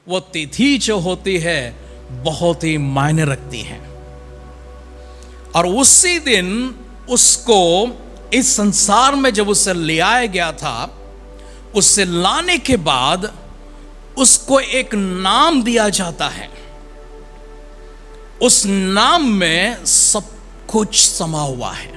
वो तिथि जो होती है बहुत ही मायने रखती है। और उसी दिन उसको इस संसार में जब उसे ले आया गया था, उससे लाने के बाद उसको एक नाम दिया जाता है। उस नाम में सब कुछ समा हुआ है।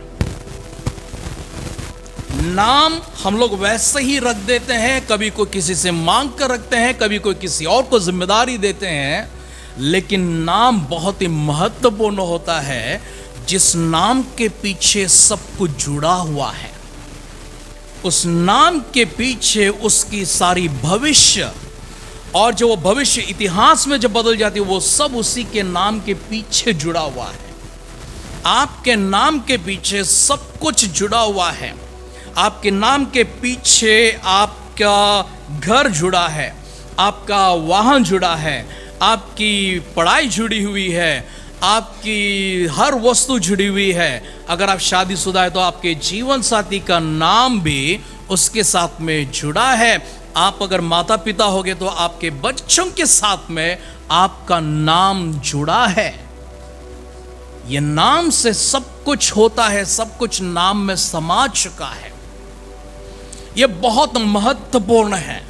नाम हम लोग वैसे ही रख देते हैं, कभी कोई किसी से मांग कर रखते हैं, कभी कोई किसी और को जिम्मेदारी देते हैं, लेकिन नाम बहुत ही महत्वपूर्ण होता है। जिस नाम के पीछे सब कुछ जुड़ा हुआ है, उस नाम के पीछे उसकी सारी भविष्य, और जो वो भविष्य इतिहास में जब बदल जाती है, वो सब उसी के नाम के पीछे जुड़ा हुआ है। आपके नाम के पीछे सब कुछ जुड़ा हुआ है। आपके नाम के पीछे आपका घर जुड़ा है, आपका वाहन जुड़ा है, आपकी पढ़ाई जुड़ी हुई है, आपकी हर वस्तु जुड़ी हुई है। अगर आप शादीशुदा है तो आपके जीवन साथी का नाम भी उसके साथ में जुड़ा है। आप अगर माता पिता होगे तो आपके बच्चों के साथ में आपका नाम जुड़ा है। ये नाम से सब कुछ होता है, सब कुछ नाम में समा चुका है। ये बहुत महत्वपूर्ण है।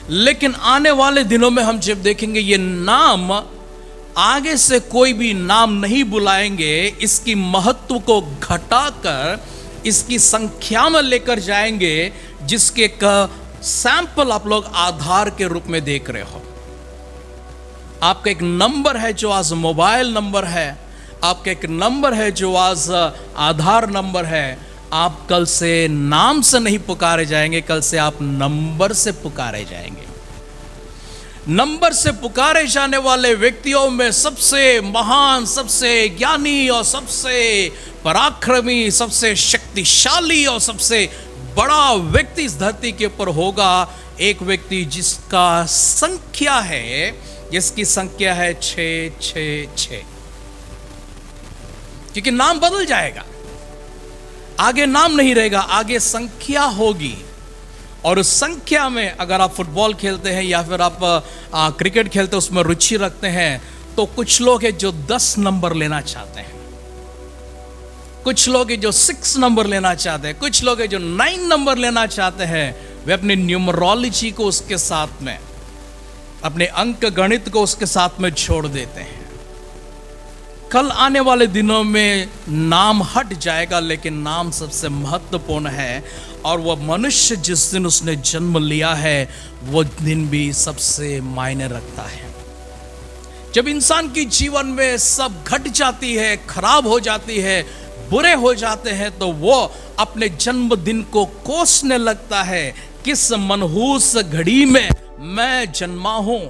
लेकिन आने वाले दिनों में हम जब देखेंगे, ये नाम आगे से कोई भी नाम नहीं बुलाएंगे, इसकी महत्व को घटाकर इसकी संख्या में लेकर जाएंगे, जिसके का सैंपल आप लोग आधार के रूप में देख रहे हो। आपका एक नंबर है जो आज मोबाइल नंबर है, आपका एक नंबर है जो आज आधार नंबर है। आप कल से नाम से नहीं पुकारे जाएंगे, कल से आप नंबर से पुकारे जाएंगे। नंबर से पुकारे जाने वाले व्यक्तियों में सबसे महान, सबसे ज्ञानी और सबसे पराक्रमी, सबसे शक्तिशाली और सबसे बड़ा व्यक्ति इस धरती के ऊपर होगा एक व्यक्ति जिसका संख्या है, जिसकी संख्या है 666। क्योंकि नाम बदल जाएगा, आगे नाम नहीं रहेगा, आगे संख्या होगी। और उस संख्या में अगर आप फुटबॉल खेलते हैं या फिर आप क्रिकेट खेलते हैं, उसमें रुचि रखते हैं, तो कुछ लोग हैं जो 10 नंबर लेना चाहते हैं, कुछ लोग हैं जो 6 नंबर लेना चाहते हैं, कुछ लोग हैं जो 9 नंबर लेना चाहते हैं। वे अपनी न्यूमरोलॉजी को उसके साथ में, अपने अंक गणित को उसके साथ में छोड़ देते हैं। कल आने वाले दिनों में नाम हट जाएगा, लेकिन नाम सबसे महत्वपूर्ण है। और वह मनुष्य जिस दिन उसने जन्म लिया है, वो दिन भी सबसे मायने रखता है। जब इंसान की जीवन में सब घट जाती है, खराब हो जाती है, बुरे हो जाते हैं, तो वो अपने जन्मदिन को कोसने लगता है। किस मनहूस घड़ी में मैं जन्मा हूं,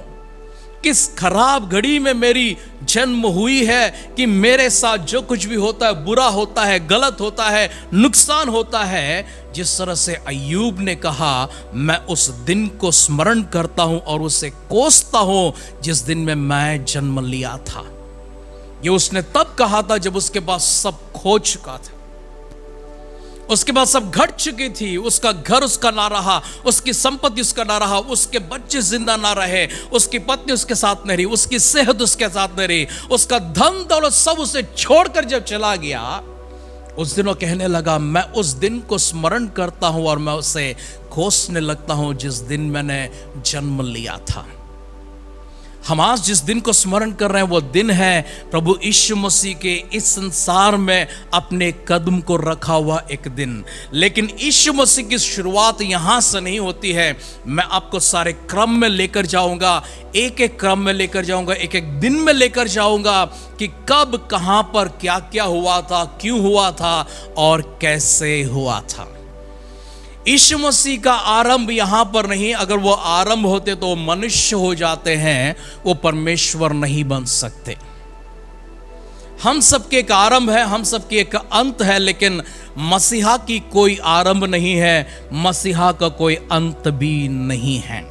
किस खराब घड़ी में मेरी जन्म हुई है कि मेरे साथ जो कुछ भी होता है बुरा होता है, गलत होता है, नुकसान होता है। जिस तरह से अय्यूब ने कहा, मैं उस दिन को स्मरण करता हूं और उसे कोसता हूं जिस दिन में मैं जन्म लिया था। ये उसने तब कहा था जब उसके पास सब खो चुका था, उसके बाद सब घट चुकी थी। उसका घर उसका ना रहा, उसकी संपत्ति उसका ना रहा, उसके बच्चे जिंदा ना रहे, उसकी पत्नी उसके साथ नहीं रही, उसकी सेहत उसके साथ नहीं रही, उसका धन दौलत सब उसे छोड़कर जब चला गया, उस दिन वो कहने लगा, मैं उस दिन को स्मरण करता हूं और मैं उसे कोसने लगता हूं जिस दिन मैंने जन्म लिया था। हम आज जिस दिन को स्मरण कर रहे हैं, वो दिन है प्रभु यीशु मसीह के इस संसार में अपने कदम को रखा हुआ एक दिन। लेकिन यीशु मसीह की शुरुआत यहां से नहीं होती है। मैं आपको सारे क्रम में लेकर जाऊंगा, एक एक क्रम में लेकर जाऊंगा, एक एक दिन में लेकर जाऊंगा कि कब, कहां पर क्या क्या हुआ था, क्यों हुआ था और कैसे हुआ था। यीशु मसीह का आरंभ यहां पर नहीं। अगर वो आरंभ होते तो वो मनुष्य हो जाते हैं, वो परमेश्वर नहीं बन सकते। हम सबके एक आरंभ है, हम सबके एक अंत है, लेकिन मसीहा की कोई आरंभ नहीं है, मसीहा का कोई अंत भी नहीं है।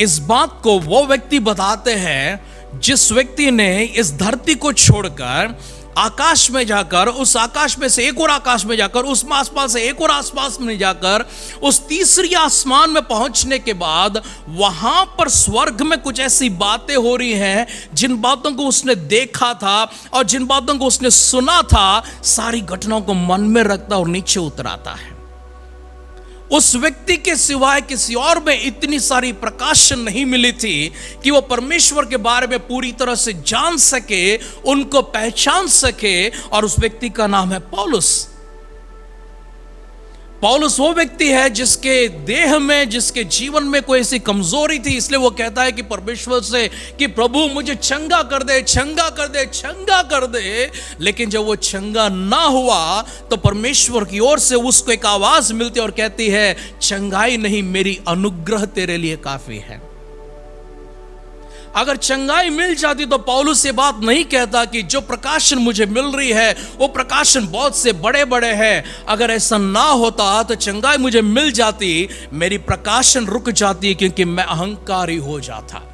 इस बात को वो व्यक्ति बताते हैं जिस व्यक्ति ने इस धरती को छोड़कर आकाश में जाकर, उस आकाश में से एक और आकाश में जाकर, उस आसपास से एक और आसपास में जाकर, उस तीसरी आसमान में पहुंचने के बाद वहां पर स्वर्ग में कुछ ऐसी बातें हो रही हैं जिन बातों को उसने देखा था और जिन बातों को उसने सुना था, सारी घटनाओं को मन में रखता और नीचे उतराता है। उस व्यक्ति के सिवाय किसी और में इतनी सारी प्रकाशन नहीं मिली थी कि वो परमेश्वर के बारे में पूरी तरह से जान सके, उनको पहचान सके, और उस व्यक्ति का नाम है पौलुस। पौलुस वो व्यक्ति है जिसके देह में, जिसके जीवन में कोई ऐसी कमजोरी थी, इसलिए वो कहता है कि परमेश्वर से कि प्रभु मुझे चंगा कर दे, चंगा कर दे, चंगा कर दे। लेकिन जब वो चंगा ना हुआ तो परमेश्वर की ओर से उसको एक आवाज मिलती और कहती है, चंगाई नहीं, मेरी अनुग्रह तेरे लिए काफी है। अगर चंगाई मिल जाती तो पौलुस ये बात नहीं कहता कि जो प्रकाशन मुझे मिल रही है वो प्रकाशन बहुत से बड़े बड़े हैं। अगर ऐसा ना होता तो चंगाई मुझे मिल जाती, मेरी प्रकाशन रुक जाती, क्योंकि मैं अहंकारी हो जाता।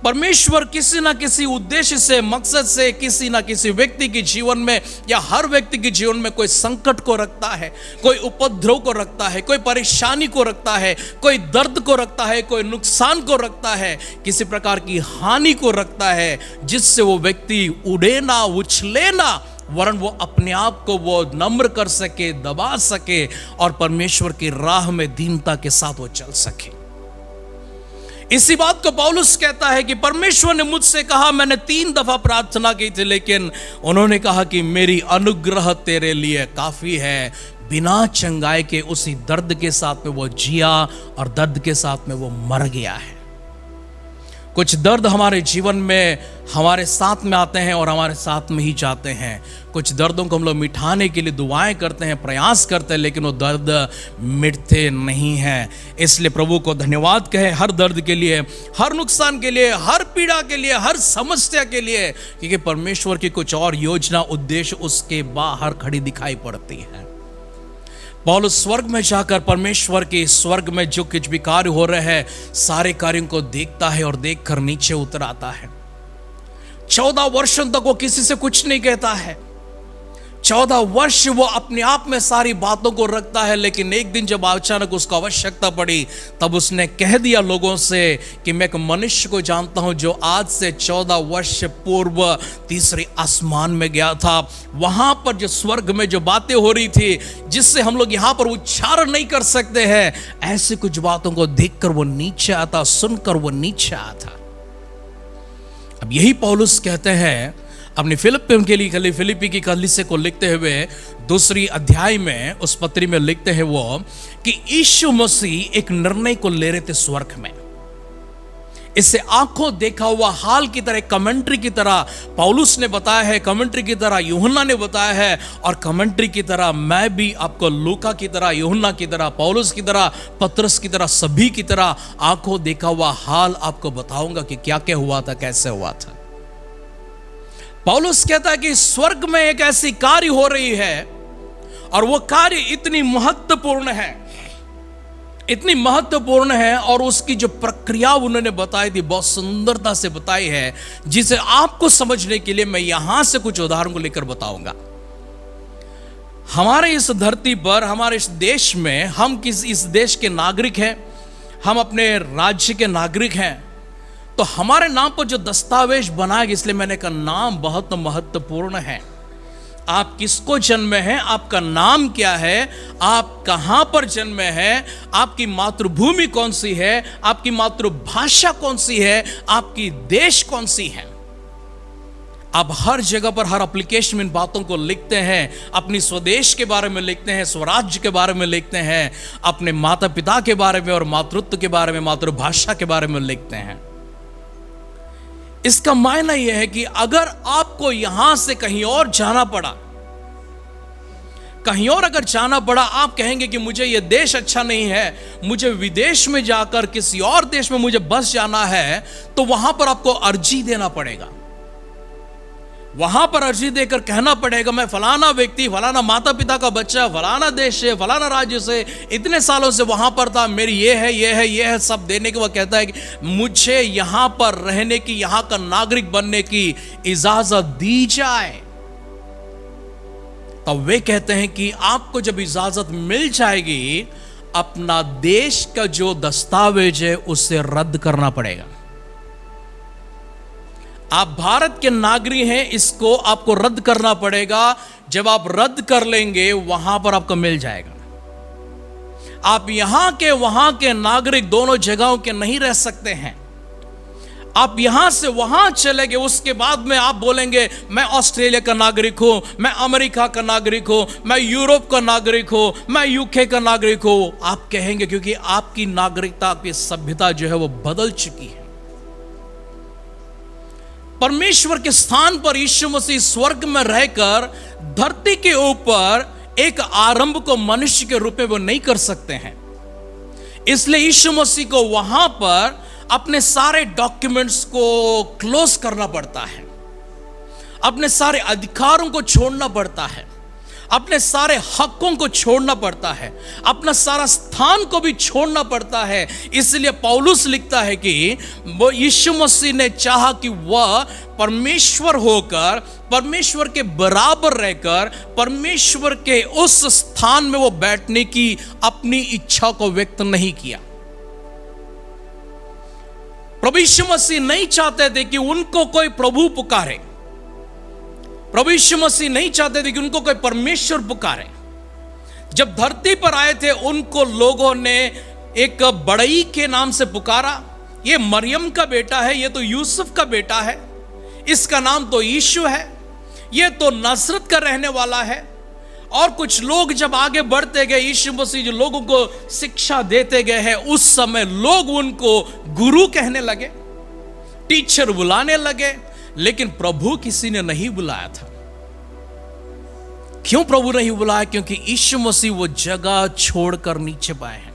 परमेश्वर किसी ना किसी उद्देश्य से, मकसद से किसी ना किसी व्यक्ति के जीवन में या हर व्यक्ति के जीवन में कोई संकट को रखता है, कोई उपद्रव को रखता है, कोई परेशानी को रखता है, कोई दर्द को रखता है, कोई नुकसान को रखता है, किसी प्रकार की हानि को रखता है, जिससे वो व्यक्ति उड़े ना, उछले ना, वरन वो अपने आप को वो नम्र कर सके, दबा सके और परमेश्वर की राह में दीनता के साथ वो चल सके। इसी बात को पौलुस कहता है कि परमेश्वर ने मुझसे कहा, मैंने 3 दफा प्रार्थना की थी, लेकिन उन्होंने कहा कि मेरी अनुग्रह तेरे लिए काफी है। बिना चंगाई के उसी दर्द के साथ में वो जिया और दर्द के साथ में वो मर गया है। कुछ दर्द हमारे जीवन में हमारे साथ में आते हैं और हमारे साथ में ही जाते हैं। कुछ दर्दों को हम लोग मिटाने के लिए दुआएं करते हैं, प्रयास करते हैं, लेकिन वो दर्द मिटते नहीं हैं। इसलिए प्रभु को धन्यवाद कहे हर दर्द के लिए, हर नुकसान के लिए, हर पीड़ा के लिए, हर समस्या के लिए, क्योंकि परमेश्वर की कुछ और योजना, उद्देश्य उसके बाहर खड़ी दिखाई पड़ती है। पौलुस स्वर्ग में जाकर परमेश्वर के स्वर्ग में जो कुछ भी कार्य हो रहे हैं, सारे कार्यों को देखता है और देखकर नीचे उतर आता है। 14 वर्षों तक वो किसी से कुछ नहीं कहता है। 14 वर्ष वो अपने आप में सारी बातों को रखता है, लेकिन एक दिन जब अचानक उसको आवश्यकता पड़ी, तब उसने कह दिया लोगों से कि मैं एक मनुष्य को जानता हूं जो आज से 14 वर्ष पूर्व तीसरे आसमान में गया था। वहां पर जो स्वर्ग में जो बातें हो रही थी, जिससे हम लोग यहां पर उच्चारण नहीं कर सकते हैं, ऐसी कुछ बातों को देखकर वो नीचे आता, सुनकर वो नीचे आता। अब यही पौलुस कहते हैं अपनी फिलिप्पी की कलीसिया को लिखते हुए 2 अध्याय में, उस पत्री में लिखते हैं वो कि यीशु मसीह एक निर्णय को ले रहे थे स्वर्ग में। इससे आंखों देखा हुआ हाल की तरह, कमेंट्री की तरह पौलुस ने बताया है, कमेंट्री की तरह यूहन्ना ने बताया है, और कमेंट्री की तरह मैं भी आपको लूका की तरह, यूहन्ना की तरह, पौलुस की तरह, पतरस की तरह, सभी की तरह आंखों देखा हुआ हाल आपको बताऊंगा कि क्या क्या हुआ था, कैसे हुआ था। पौलुस कहता है कि स्वर्ग में एक ऐसी कार्य हो रही है और वो कार्य इतनी महत्वपूर्ण है, इतनी महत्वपूर्ण है, और उसकी जो प्रक्रिया उन्होंने बताई थी बहुत सुंदरता से बताई है, जिसे आपको समझने के लिए मैं यहां से कुछ उदाहरण को लेकर बताऊंगा। हमारे इस धरती पर, हमारे इस देश में, हम इस देश के नागरिक हैं, हम अपने राज्य के नागरिक हैं, तो हमारे नाम पर जो दस्तावेज बनाया, इसलिए मैंने कहा नाम बहुत महत्वपूर्ण है। आप किसको जन्मे हैं, आपका नाम क्या है, आप कहां पर जन्मे हैं, आपकी मातृभूमि कौन सी है, आपकी मातृभाषा कौन सी है, आपकी देश कौन सी है। आप हर जगह पर, हर एप्लीकेशन में इन बातों को लिखते हैं। अपनी स्वदेश के बारे में लिखते हैं, स्वराज्य के बारे में लिखते हैं, अपने माता पिता के बारे में और मातृत्व के बारे में, मातृभाषा के बारे में लिखते हैं। इसका मायना यह है कि अगर आपको यहां से कहीं और जाना पड़ा, कहीं और अगर जाना पड़ा, आप कहेंगे कि मुझे यह देश अच्छा नहीं है, मुझे विदेश में जाकर किसी और देश में मुझे बस जाना है, तो वहां पर आपको अर्जी देना पड़ेगा। वहां पर अर्जी देकर कहना पड़ेगा मैं फलाना व्यक्ति, फलाना माता पिता का बच्चा, फलाना देश से, फलाना राज्य से इतने सालों से वहां पर था, मेरी ये है ये है ये है, सब देने के बाद कहता है कि मुझे यहां पर रहने की, यहां का नागरिक बनने की इजाजत दी जाए। तब वे कहते हैं कि आपको जब इजाजत मिल जाएगी, अपना देश का जो दस्तावेज है उसे रद्द करना पड़ेगा। आप भारत के नागरिक हैं, इसको आपको रद्द करना पड़ेगा। जब आप रद्द कर लेंगे वहां पर आपको मिल जाएगा। आप यहां के वहां के नागरिक दोनों जगहों के नहीं रह सकते हैं। आप यहां से वहां चले गए, उसके बाद में आप बोलेंगे मैं ऑस्ट्रेलिया का नागरिक हूं, मैं अमेरिका का नागरिक हूं, मैं यूरोप का नागरिक हूं, मैं यूके का नागरिक हूं। आप कहेंगे क्योंकि आपकी नागरिकता, आपकी सभ्यता जो है वो बदल चुकी है। परमेश्वर के स्थान पर यीशु मसीह स्वर्ग में रहकर धरती के ऊपर एक आरंभ को मनुष्य के रूप में वो नहीं कर सकते हैं। इसलिए यीशु मसीह को वहां पर अपने सारे डॉक्यूमेंट्स को क्लोज करना पड़ता है, अपने सारे अधिकारों को छोड़ना पड़ता है, अपने सारे हकों को छोड़ना पड़ता है, अपना सारा स्थान को भी छोड़ना पड़ता है। इसलिए पौलुस लिखता है कि वो यीशु मसीह ने चाहा कि वह परमेश्वर होकर, परमेश्वर के बराबर रहकर, परमेश्वर के उस स्थान में वो बैठने की अपनी इच्छा को व्यक्त नहीं किया। प्रभु यीशु मसीह नहीं चाहते थे कि उनको कोई प्रभु पुकारे। प्रभु यीशु मसीह नहीं चाहते थे कि उनको कोई परमेश्वर पुकारे। जब धरती पर आए थे, उनको लोगों ने एक बड़ई के नाम से पुकारा। ये मरियम का बेटा है, ये तो यूसुफ का बेटा है, इसका नाम तो यीशु है, ये तो नासरत का रहने वाला है। और कुछ लोग जब आगे बढ़ते गए, यीशु मसीह जो लोगों को शिक्षा देते गए हैं, उस समय लोग उनको गुरु कहने लगे, टीचर बुलाने लगे। लेकिन प्रभु किसी ने नहीं बुलाया था। क्यों प्रभु नहीं बुलाया? क्योंकि यीशु मसीह वो जगह छोड़कर नीचे पाए हैं।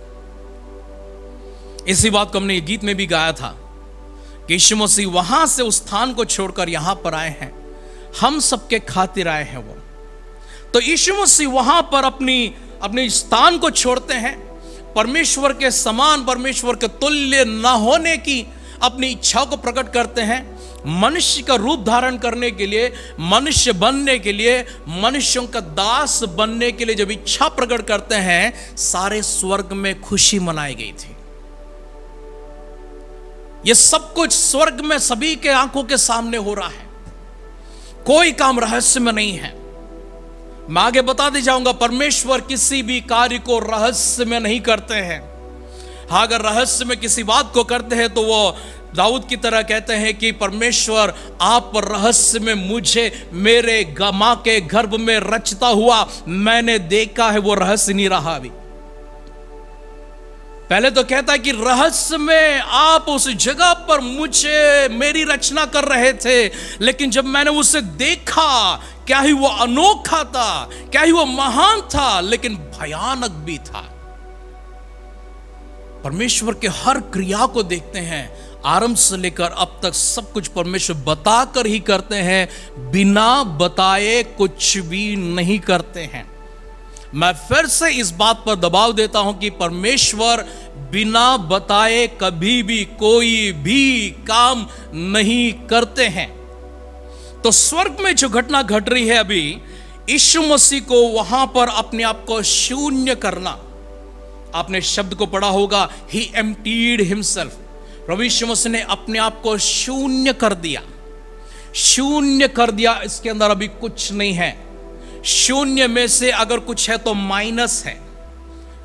इसी बात को हमने गीत में भी गाया था कि यीशु मसीह वहां से उस स्थान को छोड़कर यहां पर आए हैं, हम सबके खातिर आए हैं वो। तो यीशु मसीह वहां पर अपनी स्थान को छोड़ते हैं, परमेश्वर के समान, परमेश्वर के तुल्य न होने की अपनी इच्छा को प्रकट करते हैं। मनुष्य का रूप धारण करने के लिए, मनुष्य बनने के लिए, मनुष्यों का दास बनने के लिए जब इच्छा प्रकट करते हैं, सारे स्वर्ग में खुशी मनाई गई थी। यह सब कुछ स्वर्ग में सभी के आंखों के सामने हो रहा है। कोई काम रहस्य में नहीं है। मैं आगे बता दी जाऊंगा, परमेश्वर किसी भी कार्य को रहस्य में नहीं करते हैं। हाँ, अगर रहस्य में किसी बात को करते हैं तो वो दाऊद की तरह कहते हैं कि परमेश्वर आप रहस्य में मुझे मेरे मां के गर्भ में रचता हुआ मैंने देखा है, वो रहस्य नहीं रहा। अभी पहले तो कहता है कि रहस्य में आप उस जगह पर मुझे मेरी रचना कर रहे थे, लेकिन जब मैंने उसे देखा, क्या ही वो अनोखा था, क्या ही वो महान था, लेकिन भयानक भी था। परमेश्वर के हर क्रिया को देखते हैं, आरंभ से लेकर अब तक सब कुछ परमेश्वर बताकर ही करते हैं, बिना बताए कुछ भी नहीं करते हैं। मैं फिर से इस बात पर दबाव देता हूं कि परमेश्वर बिना बताए कभी भी कोई भी काम नहीं करते हैं। तो स्वर्ग में जो घटना घट रही है अभी, यीशु मसीह को वहां पर अपने आप को शून्य करना। आपने शब्द को पढ़ा होगा, ही एम्प्टीड हिमसेल्फ। प्रभु यीशु मसीह ने अपने आप को शून्य कर दिया। शून्य कर दिया, इसके अंदर अभी कुछ नहीं है। शून्य में से अगर कुछ है तो माइनस है,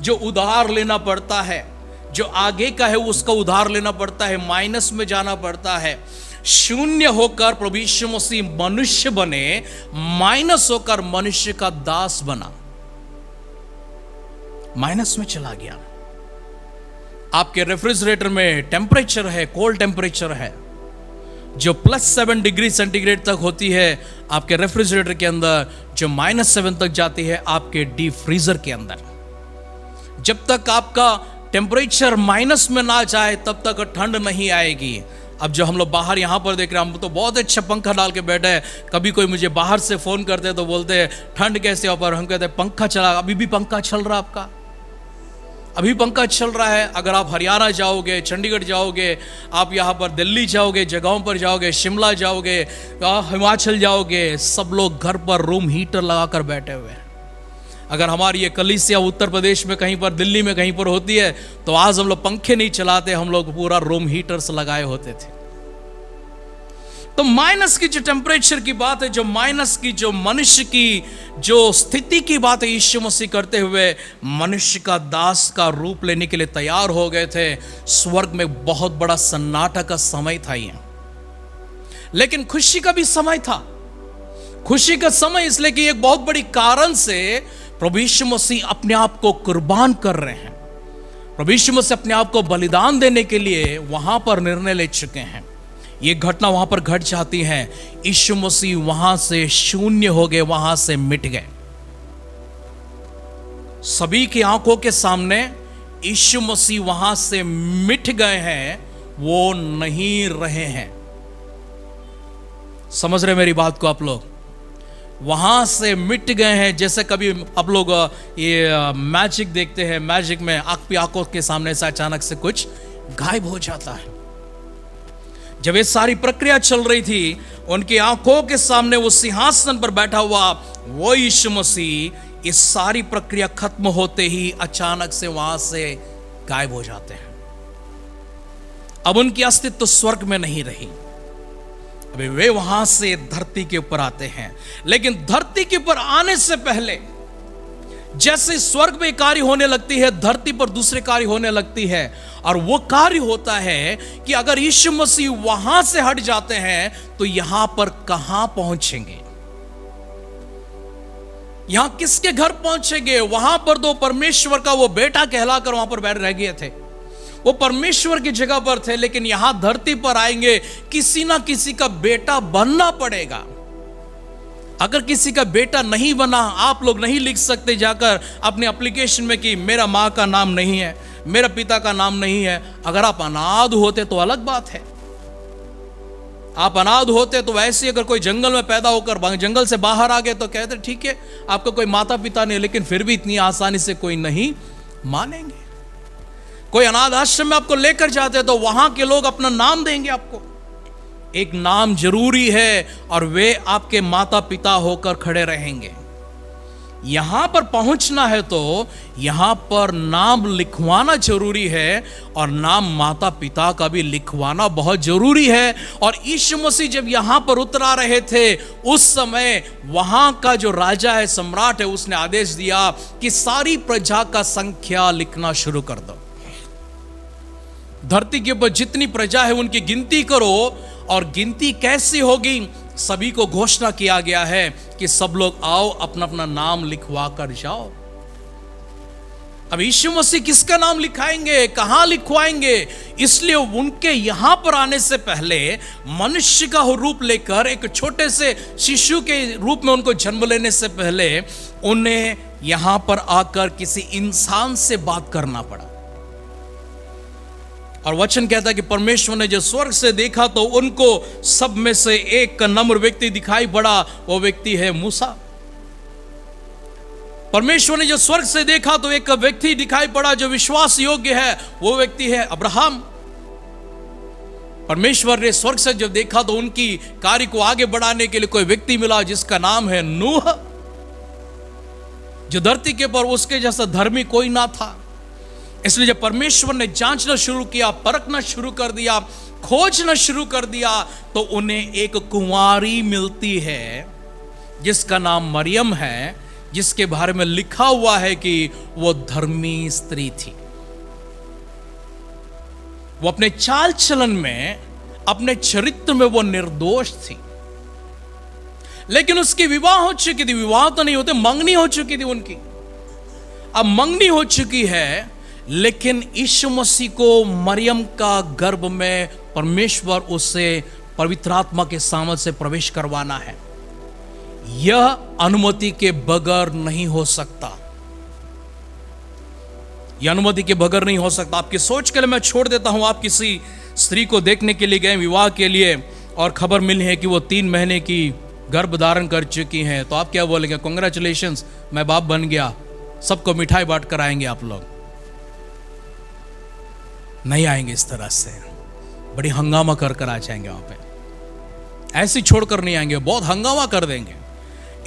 जो उधार लेना पड़ता है, जो आगे का है उसका उधार लेना पड़ता है, माइनस में जाना पड़ता है। शून्य होकर प्रभु यीशु मसीह मनुष्य बने, माइनस होकर मनुष्य का दास बना, माइनस में चला गया। आपके रेफ्रिजरेटर में टेम्परेचर है, कोल्ड टेम्परेचर है, जो +7 डिग्री सेंटीग्रेड तक होती है आपके रेफ्रिजरेटर के अंदर, जो -7 तक जाती है आपके डीप फ्रीजर के अंदर। जब तक आपका टेम्परेचर माइनस में ना जाए तब तक ठंड नहीं आएगी। अब जो हम लोग बाहर यहाँ पर देख रहे हैं, हम तो बहुत अच्छा पंखा डाल के बैठे हैं। कभी कोई मुझे बाहर से फ़ोन करते हैं तो बोलते हैं ठंड कैसे हो, पर हम कहते हैं पंखा चला। अभी भी पंखा चल रहा आपका, अभी पंखा चल रहा है। अगर आप हरियाणा जाओगे, चंडीगढ़ जाओगे, आप यहाँ पर दिल्ली जाओगे, जगहों पर जाओगे, शिमला जाओगे, हिमाचल जाओगे, सब लोग घर पर रूम हीटर लगा कर बैठे हुए हैं। अगर हमारी ये कलीसिया उत्तर प्रदेश में कहीं पर, दिल्ली में कहीं पर होती है तो आज हम लोग पंखे नहीं चलाते, हम लोग पूरा रूम हीटर्स लगाए होते थे। तो माइनस की जो टेम्परेचर की बात है, जो माइनस की, जो मनुष्य की जो स्थिति की बात है, यीशु मसीह करते हुए मनुष्य का दास का रूप लेने के लिए तैयार हो गए थे। स्वर्ग में बहुत बड़ा सन्नाटा का समय था ये, लेकिन खुशी का भी समय था। खुशी का समय इसलिए कि एक बहुत बड़ी कारण से प्रभु यीशु मसीह अपने आप को कुर्बान कर रहे हैं। प्रभु यीशु मसीह अपने आप को बलिदान देने के लिए वहां पर निर्णय ले चुके हैं। ये घटना वहां पर घट जाती है। यीशु मसीह वहां से शून्य हो गए, वहां से मिट गए। सभी की आंखों के सामने यीशु मसीह वहां से मिट गए हैं, वो नहीं रहे हैं। समझ रहे मेरी बात को आप लोग? वहां से मिट गए हैं। जैसे कभी आप लोग ये मैजिक देखते हैं, मैजिक में आंखों के सामने से अचानक से कुछ गायब हो जाता है। जब ये सारी प्रक्रिया चल रही थी, उनकी आंखों के सामने वो सिंहासन पर बैठा हुआ वो यीशु मसीह, इस सारी प्रक्रिया खत्म होते ही अचानक से वहां से गायब हो जाते हैं। अब उनकी अस्तित्व स्वर्ग में नहीं रही। अभी वे वहां से धरती के ऊपर आते हैं, लेकिन धरती के ऊपर आने से पहले जैसे स्वर्ग में कार्य होने लगती है, धरती पर दूसरे कार्य होने लगती है। और वो कार्य होता है कि अगर यीशु मसीह वहां से हट जाते हैं तो यहां पर कहां पहुंचेंगे, यहां किसके घर पहुंचेंगे? वहां पर तो परमेश्वर का वो बेटा कहलाकर वहां पर बैठ रह गए थे, वो परमेश्वर की जगह पर थे। लेकिन यहां धरती पर आएंगे, किसी ना किसी का बेटा बनना पड़ेगा। अगर किसी का बेटा नहीं बना, आप लोग नहीं लिख सकते जाकर अपने एप्लीकेशन में कि मेरा मां का नाम नहीं है, मेरा पिता का नाम नहीं है। अगर आप अनाथ होते तो अलग बात है। आप अनाथ होते तो वैसे, अगर कोई जंगल में पैदा होकर जंगल से बाहर आ गए तो कहते ठीक है आपका कोई माता पिता नहीं, लेकिन फिर भी इतनी आसानी से कोई नहीं मानेंगे। कोई अनाथ आश्रम में आपको लेकर जाते तो वहां के लोग अपना नाम देंगे आपको। एक नाम जरूरी है और वे आपके माता पिता होकर खड़े रहेंगे। यहां पर पहुंचना है तो यहां पर नाम लिखवाना जरूरी है, और नाम माता पिता का भी लिखवाना बहुत जरूरी है। और यीशु मसीह जब यहां पर उतरा रहे थे, उस समय वहां का जो राजा है, सम्राट है, उसने आदेश दिया कि सारी प्रजा का संख्या लिखना शुरू कर दो। धरती के ऊपर जितनी प्रजा है उनकी गिनती करो। और गिनती कैसी होगी? सभी को घोषणा किया गया है कि सब लोग आओ, अपना अपना नाम लिखवा कर जाओ। अब यीशु मसीह किसका नाम लिखाएंगे, कहां लिखवाएंगे? इसलिए उनके यहां पर आने से पहले मनुष्य का रूप लेकर, एक छोटे से शिशु के रूप में उनको जन्म लेने से पहले उन्हें यहां पर आकर किसी इंसान से बात करना पड़ा। और वचन कहता है कि परमेश्वर ने जो स्वर्ग से देखा तो उनको सब में से एक नम्र व्यक्ति दिखाई पड़ा, वो व्यक्ति है मूसा। परमेश्वर ने जो स्वर्ग से देखा तो एक व्यक्ति दिखाई पड़ा जो विश्वास योग्य है, वो व्यक्ति है अब्राहम। परमेश्वर ने स्वर्ग से जब देखा तो उनकी कार्य को आगे बढ़ाने के लिए कोई व्यक्ति मिला जिसका नाम है नूह, जो धरती के ऊपर उसके जैसा धर्मी कोई ना था। इसलिए जब परमेश्वर ने जांचना शुरू किया, परखना शुरू कर दिया, खोजना शुरू कर दिया, तो उन्हें एक कुंवारी मिलती है जिसका नाम मरियम है, जिसके बारे में लिखा हुआ है कि वो धर्मी स्त्री थी। वो अपने चाल चलन में, अपने चरित्र में वो निर्दोष थी। लेकिन उसकी विवाह हो चुकी थी, विवाह तो नहीं होते, मंगनी हो चुकी थी उनकी। अब मंगनी हो चुकी है, लेकिन यीशु मसीह को मरियम का गर्भ में परमेश्वर उससे पवित्र आत्मा के सामर्थ से प्रवेश करवाना है। यह अनुमति के बगैर नहीं हो सकता, यह अनुमति के बगैर नहीं हो सकता। आपकी सोच के लिए मैं छोड़ देता हूं, आप किसी स्त्री को देखने के लिए गए विवाह के लिए, और खबर मिली है कि वो 3 महीने की गर्भ धारण कर चुकी हैं, तो आप क्या बोलेंगे? कांग्रेचुलेशंस, मैं बाप बन गया, सबको मिठाई बांट कर आएंगे आप लोग? नहीं आएंगे इस तरह से, बड़ी हंगामा कर कर आ जाएंगे वहां पे, ऐसे छोड़कर नहीं आएंगे, बहुत हंगामा कर देंगे,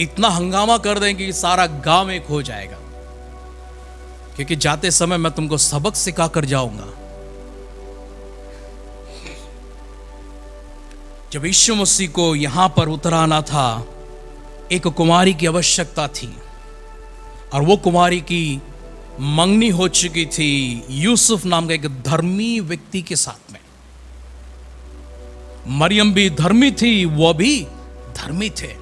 इतना हंगामा कर देंगे कि सारा गांव एक हो जाएगा। क्योंकि जाते समय मैं तुमको सबक सिखा कर जाऊंगा। जब यीशु मसीह को यहां पर उतराना था, एक कुमारी की आवश्यकता थी, और वो कुमारी की मंगनी हो चुकी थी यूसुफ नाम का एक धर्मी व्यक्ति के साथ में। मरियम भी धर्मी थी, वो भी धर्मी थे।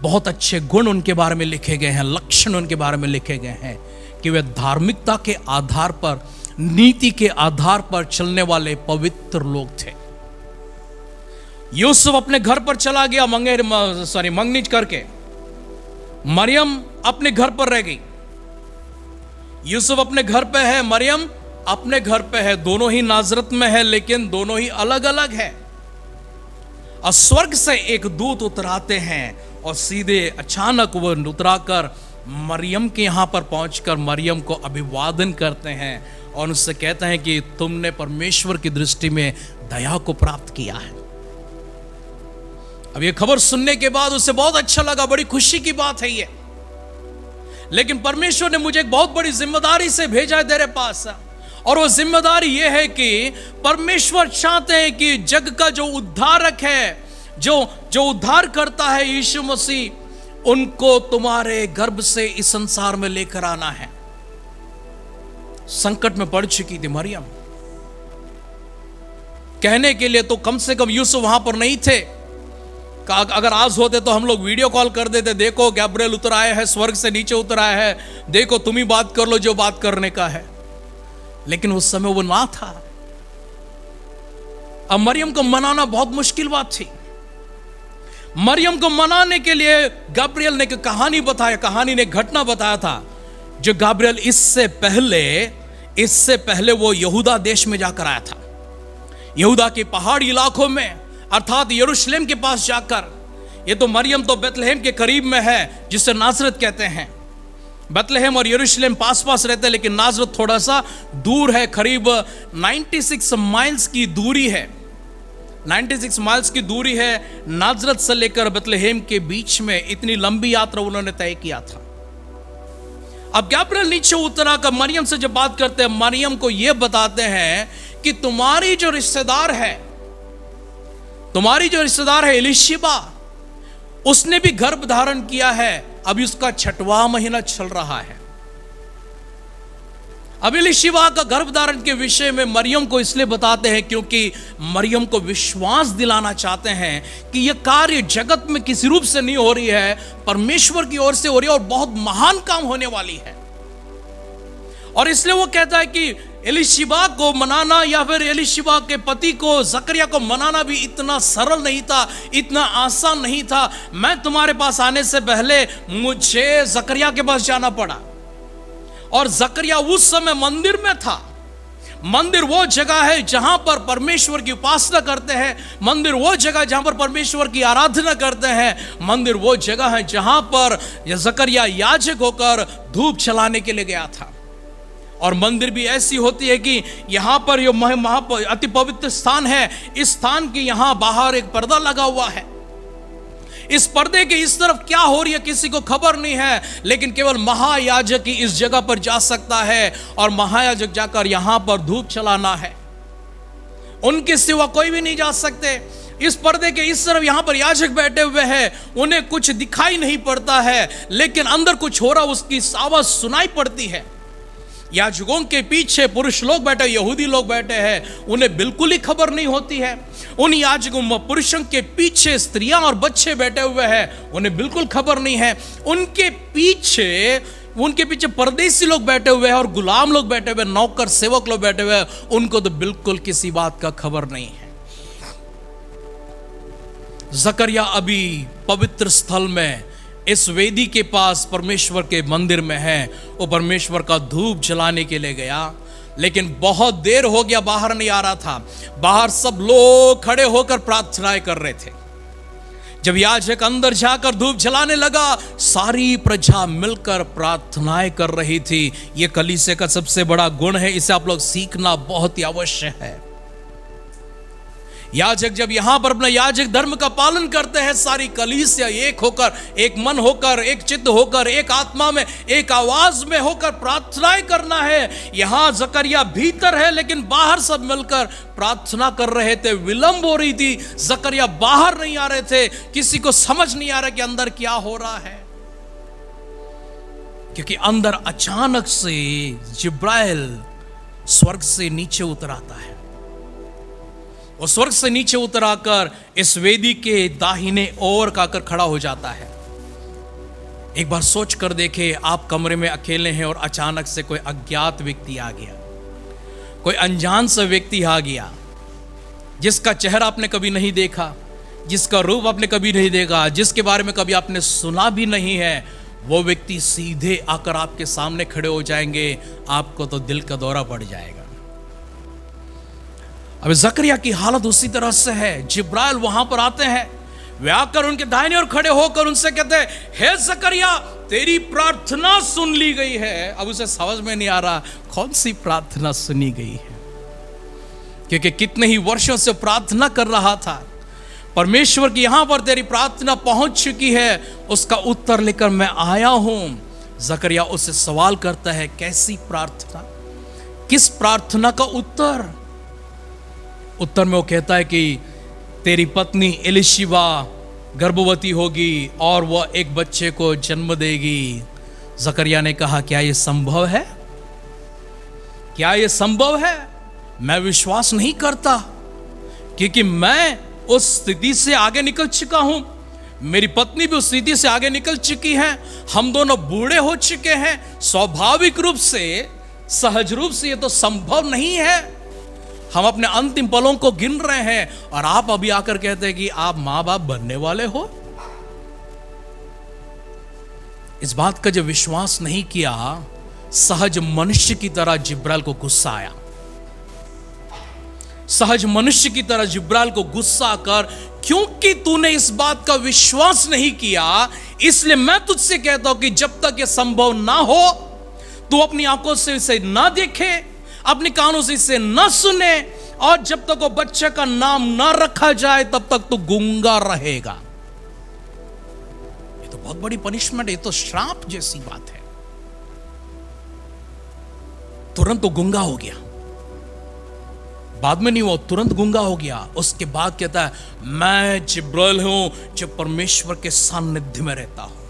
बहुत अच्छे गुण उनके बारे में लिखे गए हैं, लक्षण उनके बारे में लिखे गए हैं कि वे धार्मिकता के आधार पर, नीति के आधार पर चलने वाले पवित्र लोग थे। यूसुफ अपने घर पर चला गया मंगनी करके, मरियम अपने घर पर रह गई। यूसुफ अपने घर पे है, मरियम अपने घर पे है, दोनों ही नाजरत में है, लेकिन दोनों ही अलग अलग है। और स्वर्ग से एक दूत उतराते हैं और सीधे अचानक वो उतराकर मरियम के यहां पर पहुंचकर मरियम को अभिवादन करते हैं और उससे कहते हैं कि तुमने परमेश्वर की दृष्टि में दया को प्राप्त किया है। अब ये खबर सुनने के बाद उसे बहुत अच्छा लगा, बड़ी खुशी की बात है ये। लेकिन परमेश्वर ने मुझे एक बहुत बड़ी जिम्मेदारी से भेजा है तेरे पास, और वो जिम्मेदारी ये है कि परमेश्वर चाहते हैं कि जग का जो उद्धारक है, जो उद्धार करता है यीशु मसीह, उनको तुम्हारे गर्भ से इस संसार में लेकर आना है। संकट में पड़ चुकी थी मरियम, कहने के लिए तो कम से कम यूसुफ वहां पर नहीं थे। अगर आज होते तो हम लोग वीडियो कॉल कर देते, देखो गैब्रियल उतर आया है, स्वर्ग से नीचे उतर आया है, देखो तुम ही बात कर लो जो बात करने का है। लेकिन उस समय वो ना था। अब मरियम को मनाना बहुत मुश्किल बात थी। मरियम को मनाने के लिए गैब्रियल ने कहानी बताया, कहानी ने घटना बताया था जो गैब्रियल इससे पहले वो यहूदा देश में जाकर आया था। यहूदा के पहाड़ी इलाकों में, अर्थात यरूशलेम के पास जाकर, ये तो मरियम तो बेथलेहम के करीब में है जिसे नासरत कहते हैं। बेथलेहम और यरूशलेम पास पास रहते हैं, लेकिन नासरत थोड़ा सा दूर है, करीब 96 माइल्स की दूरी है। 96 माइल्स की दूरी है नासरत से लेकर बेथलेहम के बीच में। इतनी लंबी यात्रा उन्होंने तय किया था। अब गैब्रियल नीचे उतरा कर मरियम से जब बात करते हैं, मरियम को यह बताते हैं कि तुम्हारी जो रिश्तेदार है एलिशिबा, उसने भी गर्भ धारण किया है, अभी उसका 6वां महीना चल रहा है। अब एलिशिबा का गर्भ धारण के विषय में मरियम को इसलिए बताते हैं क्योंकि मरियम को विश्वास दिलाना चाहते हैं कि यह कार्य जगत में किसी रूप से नहीं हो रही है, परमेश्वर की ओर से हो रही है और बहुत महान काम होने वाली है। और इसलिए वो कहता है कि एलिशिबा को मनाना या फिर एलिशिबा के पति को जकरिया को मनाना भी इतना सरल नहीं था, इतना आसान नहीं था। मैं तुम्हारे पास आने से पहले मुझे जकरिया के पास जाना पड़ा, और जकरिया उस समय मंदिर में था। मंदिर वो जगह है जहां पर परमेश्वर की उपासना करते हैं, मंदिर वो जगह जहां पर परमेश्वर की आराधना करते हैं, मंदिर वो जगह है जहां पर जकरिया याजक होकर धूप जलाने के लिए गया था। और मंदिर भी ऐसी होती है कि यहां पर ये अति पवित्र स्थान है, इस स्थान के यहां बाहर एक पर्दा लगा हुआ है। इस पर्दे के इस तरफ क्या हो रही है किसी को खबर नहीं है, लेकिन केवल महायाजक ही इस जगह पर जा सकता है, और महायाजक जाकर यहां पर धूप चलाना है। उनके सिवा कोई भी नहीं जा सकते। इस पर्दे के इस तरफ यहां पर याजक बैठे हुए हैं, उन्हें कुछ दिखाई नहीं पड़ता है, लेकिन अंदर कुछ हो रहा उसकी आवाज सुनाई पड़ती है। याजकों के पीछे पुरुष लोग बैठे, यहूदी लोग बैठे हैं, उन्हें बिल्कुल ही खबर नहीं होती है। उन याजकों पुरुषों के पीछे स्त्रियां और बच्चे बैठे हुए हैं, उन्हें बिल्कुल खबर नहीं है। उनके पीछे परदेसी लोग बैठे हुए हैं और गुलाम लोग बैठे हुए, नौकर सेवक लोग बैठे हुए हैं, उनको तो बिल्कुल किसी बात का खबर नहीं है। जकरिया अभी पवित्र स्थल में इस वेदी के पास परमेश्वर के मंदिर में है, वो परमेश्वर का धूप जलाने के लिए गया, लेकिन बहुत देर हो गया, बाहर नहीं आ रहा था। बाहर सब लोग खड़े होकर प्रार्थनाएं कर रहे थे। जब याजक अंदर जाकर धूप जलाने लगा, सारी प्रजा मिलकर प्रार्थनाएं कर रही थी। यह कलीसिया का सबसे बड़ा गुण है, इसे आप लोग सीखना बहुत ही आवश्यक है। याजक जब यहां पर अपना याजक धर्म का पालन करते हैं, सारी कलीसिया एक होकर, एक मन होकर, एक चित्त होकर, एक आत्मा में, एक आवाज में होकर प्रार्थनाएं करना है। यहां जकरिया भीतर है, लेकिन बाहर सब मिलकर प्रार्थना कर रहे थे। विलंब हो रही थी, जकरिया बाहर नहीं आ रहे थे। किसी को समझ नहीं आ रहा कि अंदर क्या हो रहा है, क्योंकि अंदर अचानक से जिब्राइल स्वर्ग से नीचे उतर आता है। वो स्वर्ग से नीचे उतर आकर इस वेदी के दाहिने ओर आकर खड़ा हो जाता है। एक बार सोच कर देखे, आप कमरे में अकेले हैं और अचानक से कोई अज्ञात व्यक्ति आ गया, कोई अनजान सा व्यक्ति आ गया, जिसका चेहरा आपने कभी नहीं देखा, जिसका रूप आपने कभी नहीं देखा, जिसके बारे में कभी आपने सुना भी नहीं है। वो व्यक्ति सीधे आकर आपके सामने खड़े हो जाएंगे, आपको तो दिल का दौरा पड़ जाएगा। अब जकरिया की हालत उसी तरह से है। जिब्राइल वहां पर आते हैं, वे आकर उनके दाहिने ओर खड़े होकर उनसे कहते हैं, हे जकरिया, तेरी प्रार्थना सुन ली गई है। अब उसे समझ में नहीं आ रहा कौन सी प्रार्थना सुनी गई है, क्योंकि कितने ही वर्षों से प्रार्थना कर रहा था। परमेश्वर की यहां पर तेरी प्रार्थना पहुंच चुकी है, उसका उत्तर लेकर मैं आया हूं। जकरिया उससे सवाल करता है, कैसी प्रार्थना, किस प्रार्थना का उत्तर? उत्तर में वो कहता है कि तेरी पत्नी एलिशिबा गर्भवती होगी और वह एक बच्चे को जन्म देगी। जकरिया ने कहा, क्या यह संभव है? क्या यह संभव है? मैं विश्वास नहीं करता, क्योंकि मैं उस स्थिति से आगे निकल चुका हूं, मेरी पत्नी भी उस स्थिति से आगे निकल चुकी है, हम दोनों बूढ़े हो चुके हैं। स्वाभाविक रूप से, सहज रूप से यह तो संभव नहीं है। हम अपने अंतिम पलों को गिन रहे हैं और आप अभी आकर कहते हैं कि आप मां बाप बनने वाले हो। इस बात का जब विश्वास नहीं किया, सहज मनुष्य की तरह जिब्राइल को गुस्सा आया। सहज मनुष्य की तरह जिब्राइल को गुस्सा कर, क्योंकि तूने इस बात का विश्वास नहीं किया, इसलिए मैं तुझसे कहता हूं कि जब तक यह संभव ना हो, तू अपनी आंखों से इसे ना देखे, अपने कानों से इसे न सुने, और जब तक वो बच्चे का नाम ना रखा जाए तब तक तो गूंगा रहेगा। ये तो बहुत बड़ी पनिशमेंट, ये तो श्राप जैसी बात है। तुरंत तो गूंगा हो गया, बाद में नहीं हुआ, तुरंत गूंगा हो गया। उसके बाद कहता है, मैं जिब्राइल हूं जो परमेश्वर के सानिध्य में रहता हूं।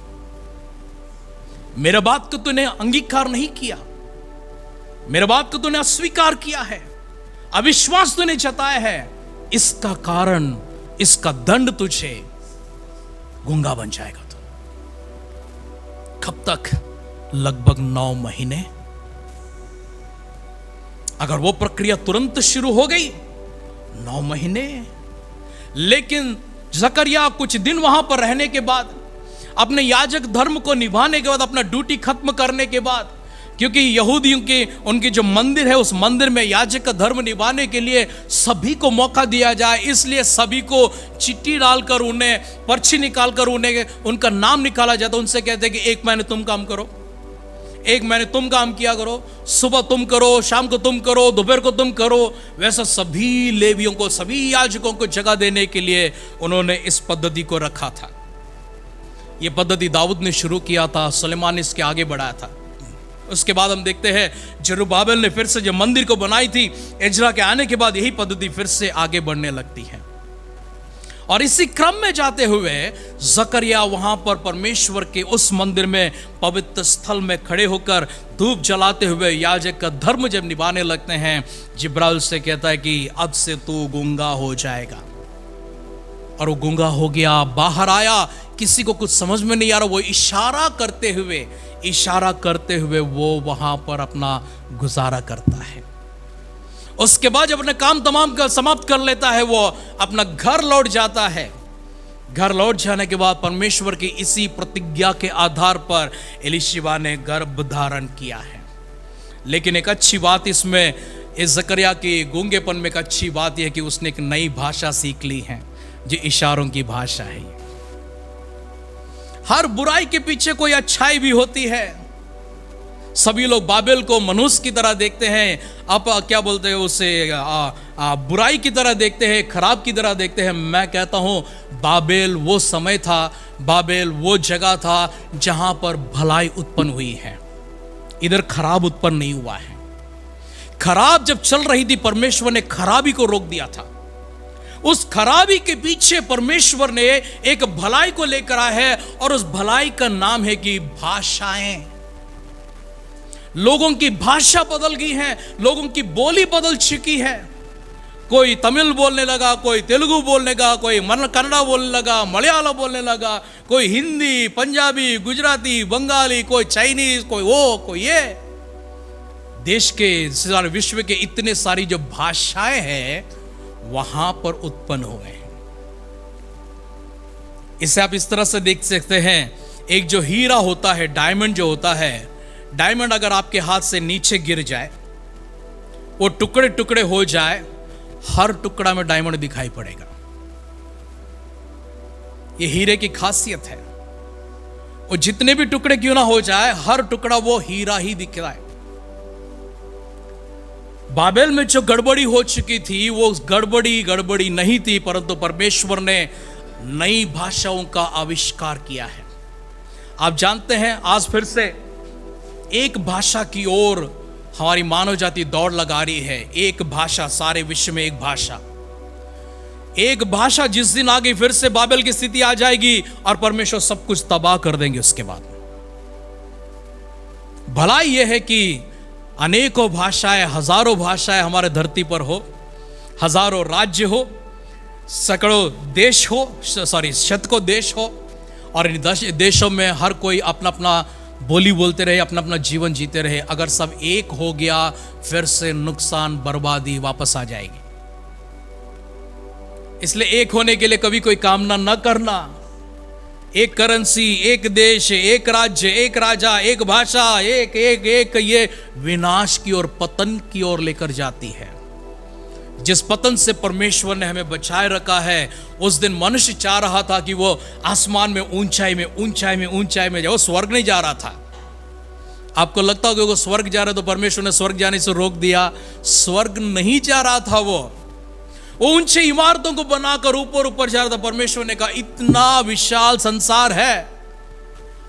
मेरे बात को तूने अंगीकार नहीं किया, मेरे बात को तूने अस्वीकार किया है, अविश्वास तूने जताया है, इसका कारण, इसका दंड तुझे गूंगा बन जाएगा। तो कब तक? लगभग 9 महीने। अगर वो प्रक्रिया तुरंत शुरू हो गई, 9 महीने। लेकिन जकरिया कुछ दिन वहां पर रहने के बाद, अपने याजक धर्म को निभाने के बाद, अपना ड्यूटी खत्म करने के बाद, क्योंकि यहूदियों के उनके जो मंदिर है, उस मंदिर में याजक का धर्म निभाने के लिए सभी को मौका दिया जाए, इसलिए सभी को चिट्ठी डालकर, उन्हें पर्ची निकालकर उन्हें उनका नाम निकाला जाता। उनसे कहते कि 1 महीने तुम काम करो, 1 महीने तुम काम किया करो, सुबह तुम करो, शाम को तुम करो, दोपहर को तुम करो। वैसा सभी लेवियों को, सभी याजकों को जगह देने के लिए उन्होंने इस पद्धति को रखा था। यह पद्धति दाऊद ने शुरू किया था, सुलेमान इसके आगे बढ़ाया था। उसके बाद हम देखते हैं जरुब्बाबेल ने फिर से जब मंदिर को बनाई थी, एजरा के आने के बाद यही पद्धति फिर से आगे बढ़ने लगती है। और इसी क्रम में जाते हुए जकरिया वहां पर परमेश्वर के उस मंदिर में, पवित्र स्थल में खड़े होकर धूप जलाते हुए याजक का धर्म जब निभाने लगते हैं, जिब्राइल से कहता है कि अब से तू गूंगा हो जाएगा। और वो गूंगा हो गया, बाहर आया, किसी को कुछ समझ में नहीं आ रहा। वो इशारा करते हुए वो वहां पर अपना गुजारा करता है। उसके बाद जब अपने काम तमाम का समाप्त कर लेता है, वो अपना घर लौट जाता है। घर लौट जाने के बाद परमेश्वर की इसी प्रतिज्ञा के आधार पर एलिशिबा ने गर्भ धारण किया है। लेकिन एक अच्छी बात इसमें, इस जकरिया के गूंगेपन में एक अच्छी बात यह है कि उसने एक नई भाषा सीख ली है, जो इशारों की भाषा है। हर बुराई के पीछे कोई अच्छाई भी होती है। सभी लोग बाबेल को मनुष्य की तरह देखते हैं, आप क्या बोलते हैं उसे, बुराई की तरह देखते हैं, खराब की तरह देखते हैं। मैं कहता हूं बाबेल वो समय था, बाबेल वो जगह था जहां पर भलाई उत्पन्न हुई है। इधर खराब उत्पन्न नहीं हुआ है। खराब जब चल रही थी, परमेश्वर ने खराबी को रोक दिया था। उस खराबी के पीछे परमेश्वर ने एक भलाई को लेकर आया है, और उस भलाई का नाम है कि भाषाएं। लोगों की भाषा बदल गई है, लोगों की बोली बदल चुकी है। कोई तमिल बोलने लगा, कोई तेलुगु बोलने लगा, कोई कन्नड़ा बोलने लगा, मलयालम बोलने लगा, कोई हिंदी, पंजाबी, गुजराती, बंगाली, कोई चाइनीज, कोई वो, कोई ये। देश के, सारे विश्व के इतने सारी जो भाषाएं हैं वहां पर उत्पन्न हुए हैं। इसे आप इस तरह से देख सकते हैं, एक जो हीरा होता है, डायमंड जो होता है, डायमंड अगर आपके हाथ से नीचे गिर जाए, वो टुकड़े टुकड़े हो जाए, हर टुकड़ा में डायमंड दिखाई पड़ेगा। ये हीरे की खासियत है। और जितने भी टुकड़े क्यों ना हो जाए, हर टुकड़ा वो हीरा ही दिख रहा है। बाबेल में जो गड़बड़ी हो चुकी थी, वो गड़बड़ी नहीं थी, परंतु परमेश्वर ने नई भाषाओं का आविष्कार किया है। आप जानते हैं, आज फिर से एक भाषा की ओर हमारी मानव जाति दौड़ लगा रही है। एक भाषा, सारे विश्व में एक भाषा। एक भाषा जिस दिन आ गई, फिर से बाबेल की स्थिति आ जाएगी और परमेश्वर सब कुछ तबाह कर देंगे। उसके बाद भलाई यह है कि अनेकों भाषाएं, हजारों भाषाएं हमारे धरती पर हो, हजारों राज्य हो, सैकड़ों देश हो, शतकों देश हो, और इन देशों में हर कोई अपना अपना बोली बोलते रहे, अपना अपना जीवन जीते रहे। अगर सब एक हो गया, फिर से नुकसान, बर्बादी वापस आ जाएगी। इसलिए एक होने के लिए कभी कोई कामना न करना। एक करेंसी, एक देश, एक राज्य, एक राजा, एक भाषा, एक एक एक ये विनाश की ओर, पतन की ओर लेकर जाती है। जिस पतन से परमेश्वर ने हमें बचाए रखा है, उस दिन मनुष्य चाह रहा था कि वो आसमान में, ऊंचाई में, ऊंचाई में, ऊंचाई में जाओ। स्वर्ग नहीं जा रहा था। आपको लगता होगा वो स्वर्ग जा रहा है तो परमेश्वर ने स्वर्ग जाने से रोक दिया। स्वर्ग नहीं जा रहा था, वो ऊंचे इमारतों को बनाकर ऊपर ऊपर जा रहा था। परमेश्वर ने कहा इतना विशाल संसार है,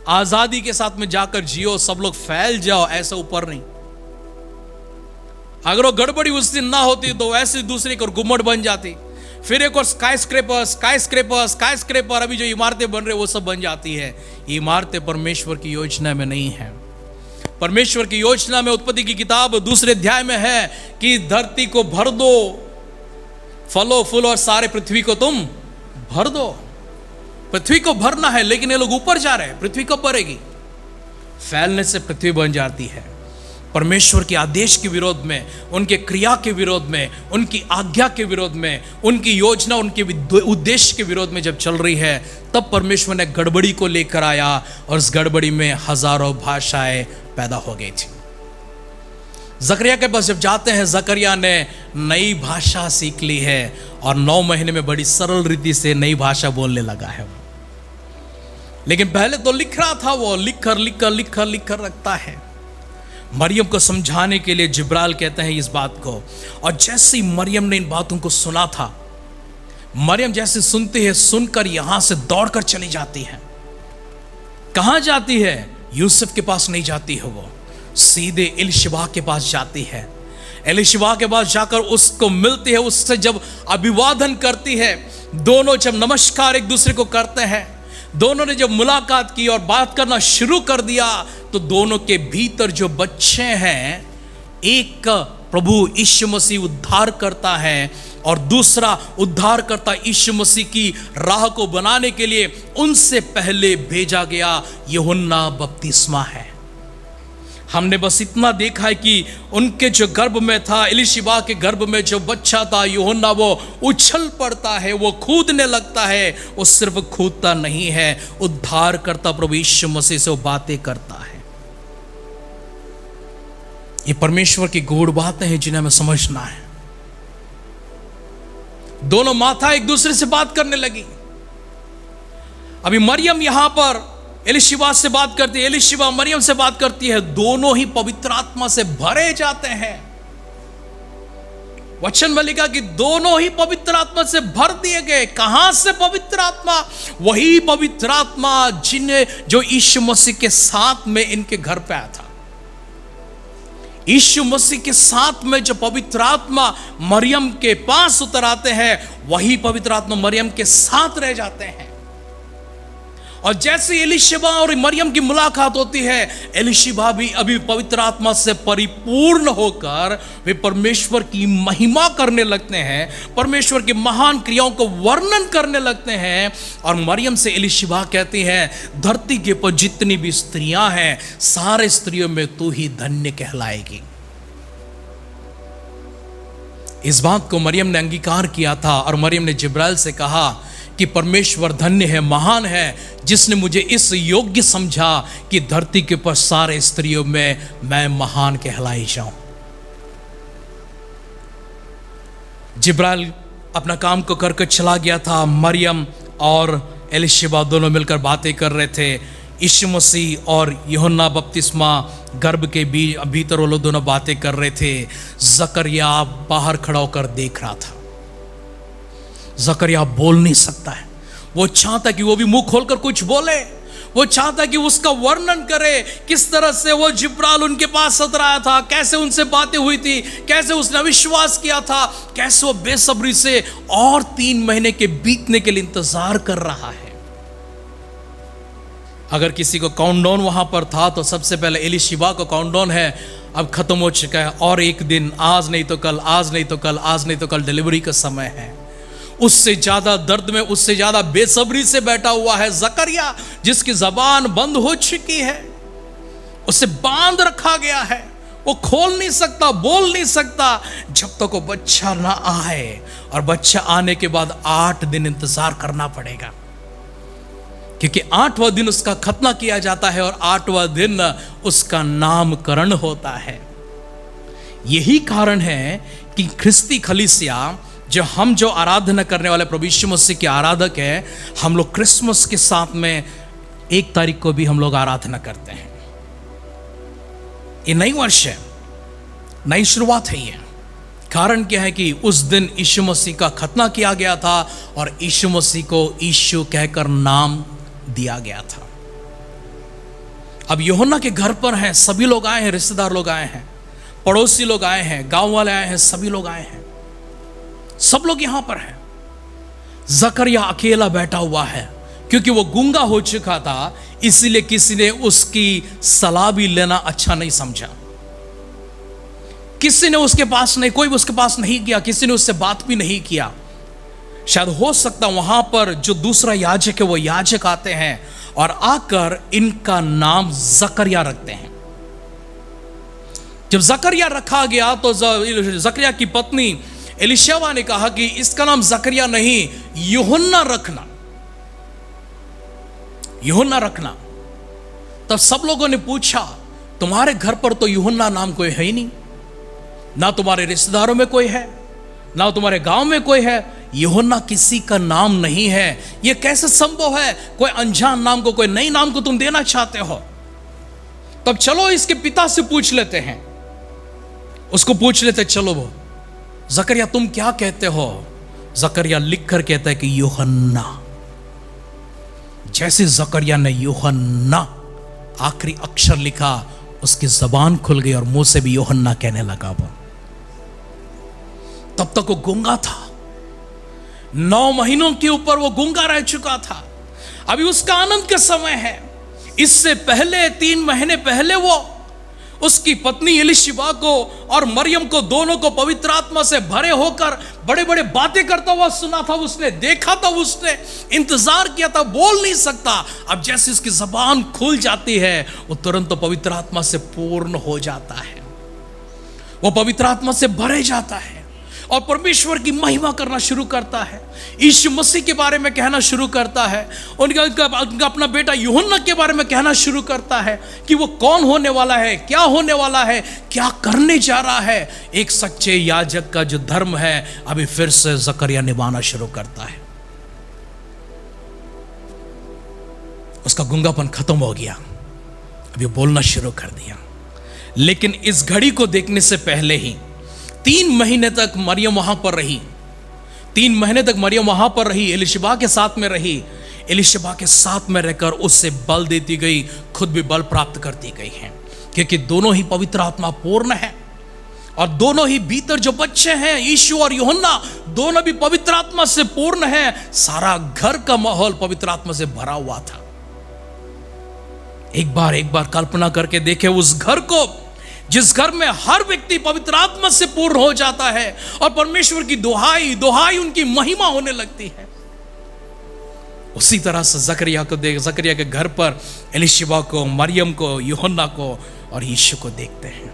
आजादी के साथ में जाकर जियो, सब लोग फैल जाओ, ऐसा ऊपर नहीं। अगर वो गड़बड़ी उस दिन ना होती तो ऐसे दूसरी एक और गुम्मट बन जाती, फिर एक और स्काईस्क्रेपर, अभी जो इमारतें बन रही वो सब बन जाती है। इमारतें परमेश्वर की योजना में नहीं है। परमेश्वर की योजना में, उत्पत्ति की किताब 2 अध्याय में है कि धरती को भर दो, फलो फूल और सारे पृथ्वी को तुम भर दो। पृथ्वी को भरना है, लेकिन ये लोग ऊपर जा रहे हैं। पृथ्वी कब भरेगी? फैलने से पृथ्वी बन जाती है। परमेश्वर के आदेश के विरोध में, उनके क्रिया के विरोध में, उनकी आज्ञा के विरोध में, उनकी योजना, उनके उद्देश्य के विरोध में जब चल रही है, तब परमेश्वर ने गड़बड़ी को लेकर आया, और उस गड़बड़ी में हजारों भाषाएं पैदा हो गई थी। जकरिया के पास जब जाते हैं, जकरिया ने नई भाषा सीख ली है, और 9 महीने में बड़ी सरल रीति से नई भाषा बोलने लगा है। लेकिन पहले तो लिख रहा था, वो लिख कर रखता है। मरियम को समझाने के लिए जिब्राइल कहते हैं इस बात को, और जैसी मरियम ने इन बातों को सुना था, मरियम जैसे सुनती है, सुनकर यहां से दौड़कर चली जाती है। कहां जाती है? यूसुफ के पास नहीं जाती है, वो सीधे एलिशबा के पास जाती है। एलिशबा के पास जाकर उसको मिलती है, उससे जब अभिवादन करती है, दोनों जब नमस्कार एक दूसरे को करते हैं, दोनों ने जब मुलाकात की और बात करना शुरू कर दिया, तो दोनों के भीतर जो बच्चे हैं, एक प्रभु यीशु मसीह उद्धार करता है, और दूसरा उद्धार करता यीशु मसीह की राह को बनाने के लिए उनसे पहले भेजा गया यूहन्ना बपतिस्मा है। हमने बस इतना देखा है कि उनके जो गर्भ में था, एलिशबा के गर्भ में जो बच्चा था यूहन्ना, वो उछल पड़ता है, वो कूदने लगता है। वो सिर्फ कूदता नहीं है, उद्धार करता प्रभु यीशु मसीह से वो बातें करता है। ये परमेश्वर की गूढ़ बातें हैं जिन्हें हमें समझना है। दोनों माता एक दूसरे से बात करने लगी। अभी मरियम यहां पर एलीशिबा से बात करती है, एलीशिबा मरियम से बात करती है। दोनों ही पवित्र आत्मा से भरे जाते हैं। वचन में लिखा कि दोनों ही पवित्र आत्मा से भर दिए गए। कहां से पवित्र आत्मा? वही पवित्र आत्मा जो यीशु मसीह के साथ में इनके घर पे आया था। यीशु मसीह के साथ में जो पवित्र आत्मा मरियम के पास उतर आते हैं, वही पवित्र आत्मा मरियम के साथ रह जाते हैं। और जैसे एलीशिबा और मरियम की मुलाकात होती है, एलीशिबा भी अभी पवित्र आत्मा से परिपूर्ण होकर वे परमेश्वर की महिमा करने लगते हैं, परमेश्वर की महान क्रियाओं को वर्णन करने लगते हैं। और मरियम से एलीशिबा कहती है, धरती के ऊपर जितनी भी स्त्रियां हैं, सारे स्त्रियों में तू ही धन्य कहलाएगी। इस बात को मरियम ने अंगीकार किया था और मरियम ने जिब्राइल से कहा कि परमेश्वर धन्य है, महान है, जिसने मुझे इस योग्य समझा कि धरती के ऊपर सारे स्त्रियों में मैं महान कहलाई जाऊं। जिब्राइल अपना काम को करके चला गया था। मरियम और एलीशिबा दोनों मिलकर बातें कर रहे थे। यीशु मसीह और यूहन्ना बपतिस्मा गर्भ के भीतर वो लोग दोनों बातें कर रहे थे। जकरिया बाहर खड़ा होकर देख रहा था। जकरिया बोल नहीं सकता है। वो चाहता कि वो भी मुंह खोलकर कुछ बोले। वो चाहता कि उसका वर्णन करे, किस तरह से वो जिब्राइल उनके पास सतराया था, कैसे उनसे बातें हुई थी, कैसे उसने विश्वास किया था, कैसे वो बेसब्री से और 3 महीने के बीतने के लिए इंतजार कर रहा है। अगर किसी को काउंटडाउन वहां पर था तो सबसे पहले एलीशिबा को काउंटडाउन है, अब खत्म हो चुका है। और एक दिन, आज नहीं तो कल, आज नहीं तो कल, आज नहीं तो कल डिलीवरी का समय है। उससे ज्यादा दर्द में, उससे ज्यादा बेसब्री से बैठा हुआ है जकरिया, जिसकी जबान बंद हो चुकी है, उसे बांध रखा गया है। वो खोल नहीं सकता, बोल नहीं सकता जब तक वो बच्चा ना आए। और बच्चा आने के बाद 8 दिन इंतजार करना पड़ेगा, क्योंकि 8वां दिन उसका खतना किया जाता है और 8वां दिन उसका नामकरण होता है। यही कारण है कि ख्रिस्ती कलीसिया, जो आराधना करने वाले प्रभु यीशु मसीह के आराधक हैं, हम लोग क्रिसमस के साथ में 1 तारीख को भी हम लोग आराधना करते हैं। ये नई वर्ष है, नई शुरुआत है। ये कारण क्या है कि उस दिन यीशु मसीह का खतना किया गया था और यीशु मसीह को यीशु कहकर नाम दिया गया था। अब यूहन्ना के घर पर हैं, सभी लोग आए हैं, रिश्तेदार लोग आए हैं, पड़ोसी लोग आए हैं, गांव वाले आए हैं, सभी लोग आए हैं, सब लोग यहां पर हैं। जकरिया अकेला बैठा हुआ है, क्योंकि वो गूंगा हो चुका था, इसीलिए किसी ने उसकी सलाह भी लेना अच्छा नहीं समझा। किसी ने उसके पास नहीं, कोई उसके पास नहीं गया, किसी ने उससे बात भी नहीं किया। शायद हो सकता वहां पर जो दूसरा याजक है, वो याजक आते हैं और आकर इनका नाम जकरिया रखते हैं। जब जकरिया रखा गया तो जकरिया की पत्नी एलीशिबा ने कहा कि इसका नाम जकरिया नहीं, यूहन्ना रखना, यूहन्ना रखना। तब सब लोगों ने पूछा, तुम्हारे घर पर तो यूहन्ना नाम कोई है ही नहीं, ना तुम्हारे रिश्तेदारों में कोई है, ना तुम्हारे गांव में कोई है, यूहन्ना किसी का नाम नहीं है। यह कैसे संभव है? कोई अनजान नाम को, कोई नई नाम को तुम देना चाहते हो? तब चलो इसके पिता से पूछ लेते हैं, उसको पूछ लेते। चलो वो जकरिया तुम क्या कहते हो? जकरिया लिख कर कहता है कि यूहन्ना। जैसे जकरिया ने यूहन्ना आखिरी अक्षर लिखा, उसकी जबान खुल गई और मुंह से भी यूहन्ना कहने लगा। वो तब तक वो गूंगा था, 9 महीनों के ऊपर वो गूंगा रह चुका था। अभी उसका आनंद का समय है। इससे पहले 3 महीने पहले वो उसकी पत्नी एलीशिबा को और मरियम को, दोनों को पवित्र आत्मा से भरे होकर बड़े बड़े बातें करता हुआ सुना था, उसने देखा था, उसने इंतजार किया था, बोल नहीं सकता। अब जैसे उसकी जबान खुल जाती है, वो तुरंत तो पवित्र आत्मा से पूर्ण हो जाता है, वो पवित्र आत्मा से भरे जाता है। और परमेश्वर की महिमा करना शुरू करता है, यीशु मसीह के बारे में कहना शुरू करता है, उनका अपना बेटा यूहन्ना के बारे में कहना शुरू करता है कि वो कौन होने वाला है, क्या होने वाला है, क्या करने जा रहा है। एक सच्चे याजक का जो धर्म है अभी फिर से जकरिया निभाना शुरू करता है। उसका गूंगापन खत्म हो गया, अभी बोलना शुरू कर दिया। लेकिन इस घड़ी को देखने से पहले ही 3 महीने तक मरियम वहां पर रही। 3 महीने तक मरियम वहां पर रही, एलिशबा के साथ में रही। एलिशबा के साथ में रहकर उससे बल देती गई, खुद भी बल प्राप्त करती गई है, क्योंकि दोनों ही पवित्र आत्मा पूर्ण है और दोनों ही भीतर जो बच्चे हैं यीशु और यूहन्ना, दोनों भी पवित्र आत्मा से पूर्ण है। सारा घर का माहौल पवित्र आत्मा से भरा हुआ था। एक बार कल्पना करके देखे उस घर को जिस घर में हर व्यक्ति पवित्र आत्मा से पूर्ण हो जाता है और परमेश्वर की दुहाई उनकी महिमा होने लगती है। उसी तरह से जकरिया के घर पर एलिशबा को, मरियम को, यूहन्ना को और यीशु को देखते हैं।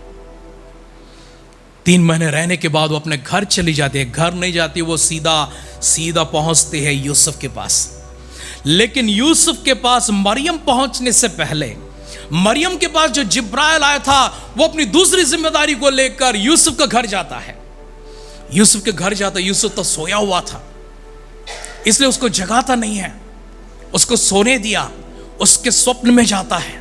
3 महीने रहने के बाद वो अपने घर चली जाती है। घर नहीं जाती, वो सीधा पहुंचती है यूसुफ के पास। लेकिन यूसुफ के पास मरियम पहुंचने से पहले, मरियम के पास जो जिब्राइल आया था, वो अपनी दूसरी जिम्मेदारी को लेकर यूसुफ के घर जाता है। यूसुफ के घर जाता, यूसुफ तो सोया हुआ था, इसलिए उसको जगाता नहीं है, उसको सोने दिया। उसके स्वप्न में जाता है,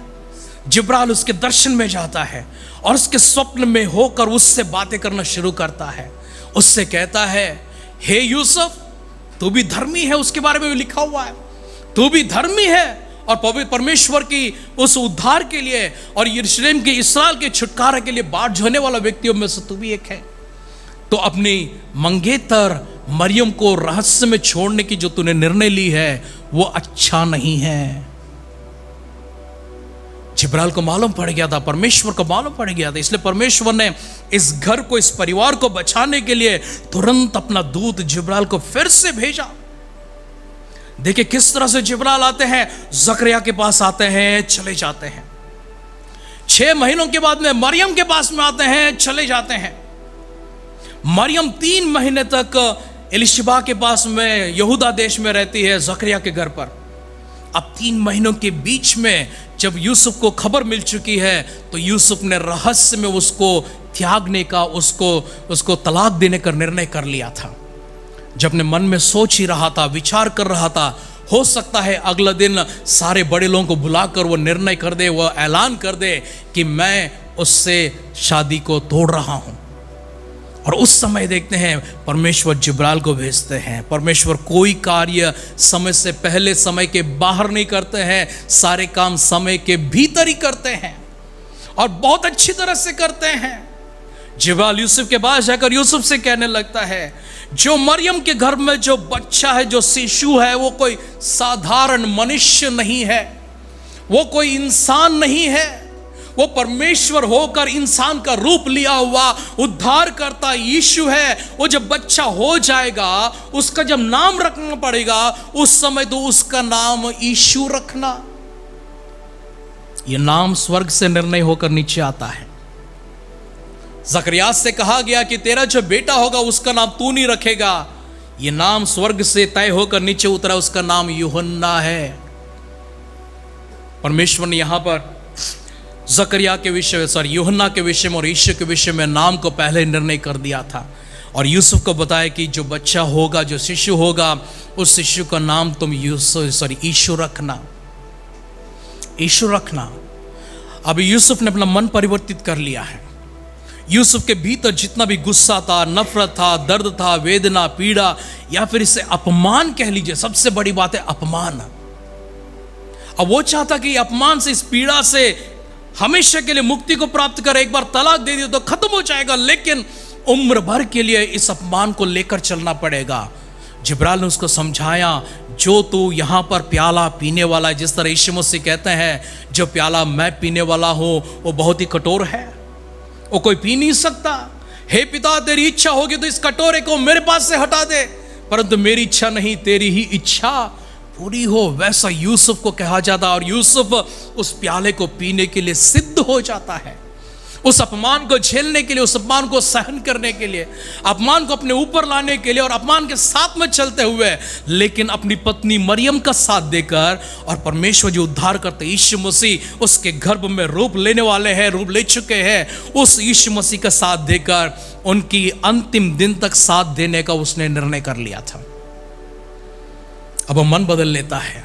जिब्राइल उसके दर्शन में जाता है और उसके स्वप्न में होकर उससे बातें करना शुरू करता है। उससे कहता है, हे यूसुफ, तू भी धर्मी है, उसके बारे में भी लिखा हुआ है, तू भी धर्मी है और परमेश्वर की उस उद्धार के लिए और यरूशलेम के, इस्राएल के छुटकारे के लिए बाट जोहने वाला व्यक्तियों में से तू भी एक है। तो अपनी मंगेतर मरियम को रहस्य में छोड़ने की जो तूने निर्णय ली है वो अच्छा नहीं है। जिब्राइल को मालूम पड़ गया था, परमेश्वर को मालूम पड़ गया था, इसलिए परमेश्वर ने इस घर को, इस परिवार को बचाने के लिए तुरंत अपना दूत जिब्राइल को फिर से भेजा। देखिए किस तरह से जिब्राइल आते हैं, जकरिया के पास आते हैं, चले जाते हैं। 6 महीनों के बाद में मरियम के पास में आते हैं, चले जाते हैं। मरियम 3 महीने तक एलिशबा के पास में यहूदा देश में रहती है, जकरिया के घर पर। अब 3 महीनों के बीच में जब यूसुफ को खबर मिल चुकी है तो यूसुफ ने रहस्य में उसको त्यागने का, उसको तलाक देने का निर्णय कर लिया था। जब अपने मन में सोच ही रहा था, विचार कर रहा था, हो सकता है अगला दिन सारे बड़े लोगों को बुलाकर वो निर्णय कर दे, वो ऐलान कर दे कि मैं उससे शादी को तोड़ रहा हूं। और उस समय देखते हैं परमेश्वर जिब्राइल को भेजते हैं। परमेश्वर कोई कार्य समय से पहले, समय के बाहर नहीं करते हैं, सारे काम समय के भीतर ही करते हैं और बहुत अच्छी तरह से करते हैं। जिब्राइल यूसुफ के पास जाकर यूसुफ से कहने लगता है, जो मरियम के घर में जो बच्चा है, जो शिशु है, वो कोई साधारण मनुष्य नहीं है, वो कोई इंसान नहीं है, वो परमेश्वर होकर इंसान का रूप लिया हुआ उद्धार करता यीशु है। वो जब बच्चा हो जाएगा, उसका जब नाम रखना पड़ेगा, उस समय तो उसका नाम यीशु रखना। यह नाम स्वर्ग से निर्णय होकर नीचे आता है। जकरिया से कहा गया कि तेरा जो बेटा होगा उसका नाम तू नहीं रखेगा, यह नाम स्वर्ग से तय होकर नीचे उतरा, उसका नाम यूहन्ना है। परमेश्वर ने यहां पर जकरिया के विषय, यूहन्ना के विषय में और यीशु के विषय में नाम को पहले निर्णय कर दिया था और यूसुफ को बताया कि जो बच्चा होगा, जो शिशु होगा, उस शिशु का नाम तुम यीशु रखना, यीशु रखना। अब यूसुफ ने अपना मन परिवर्तित कर लिया है। यूसुफ के भीतर जितना भी गुस्सा था, नफरत था, दर्द था, वेदना, पीड़ा या फिर इसे अपमान कह लीजिए, सबसे बड़ी बात है अपमान। अब वो चाहता कि अपमान से, इस पीड़ा से हमेशा के लिए मुक्ति को प्राप्त करे। एक बार तलाक दे दिया तो खत्म हो जाएगा, लेकिन उम्र भर के लिए इस अपमान को लेकर चलना पड़ेगा। जिब्राइल ने उसको समझाया, जो तू यहां पर प्याला पीने वाला है, जिस तरह यीशु मसीह कहते हैं, जो प्याला मैं पीने वाला हूं वो बहुत ही कठोर है, वो कोई पी नहीं सकता। हे पिता, तेरी इच्छा होगी तो इस कटोरे को मेरे पास से हटा दे, परंतु मेरी इच्छा नहीं, तेरी ही इच्छा पूरी हो। वैसा यूसुफ को कहा जाता और यूसुफ उस प्याले को पीने के लिए सिद्ध हो जाता है। उस अपमान को झेलने के लिए, उस अपमान को सहन करने के लिए, अपमान को अपने ऊपर लाने के लिए और अपमान के साथ में चलते हुए, लेकिन अपनी पत्नी मरियम का साथ देकर, और परमेश्वर जो उद्धार करते यीशु मसीह उसके गर्भ में रूप लेने वाले हैं, रूप ले चुके हैं, उस यीशु मसीह का साथ देकर उनकी अंतिम दिन तक साथ देने का उसने निर्णय कर लिया था। अब वो मन बदल लेता है,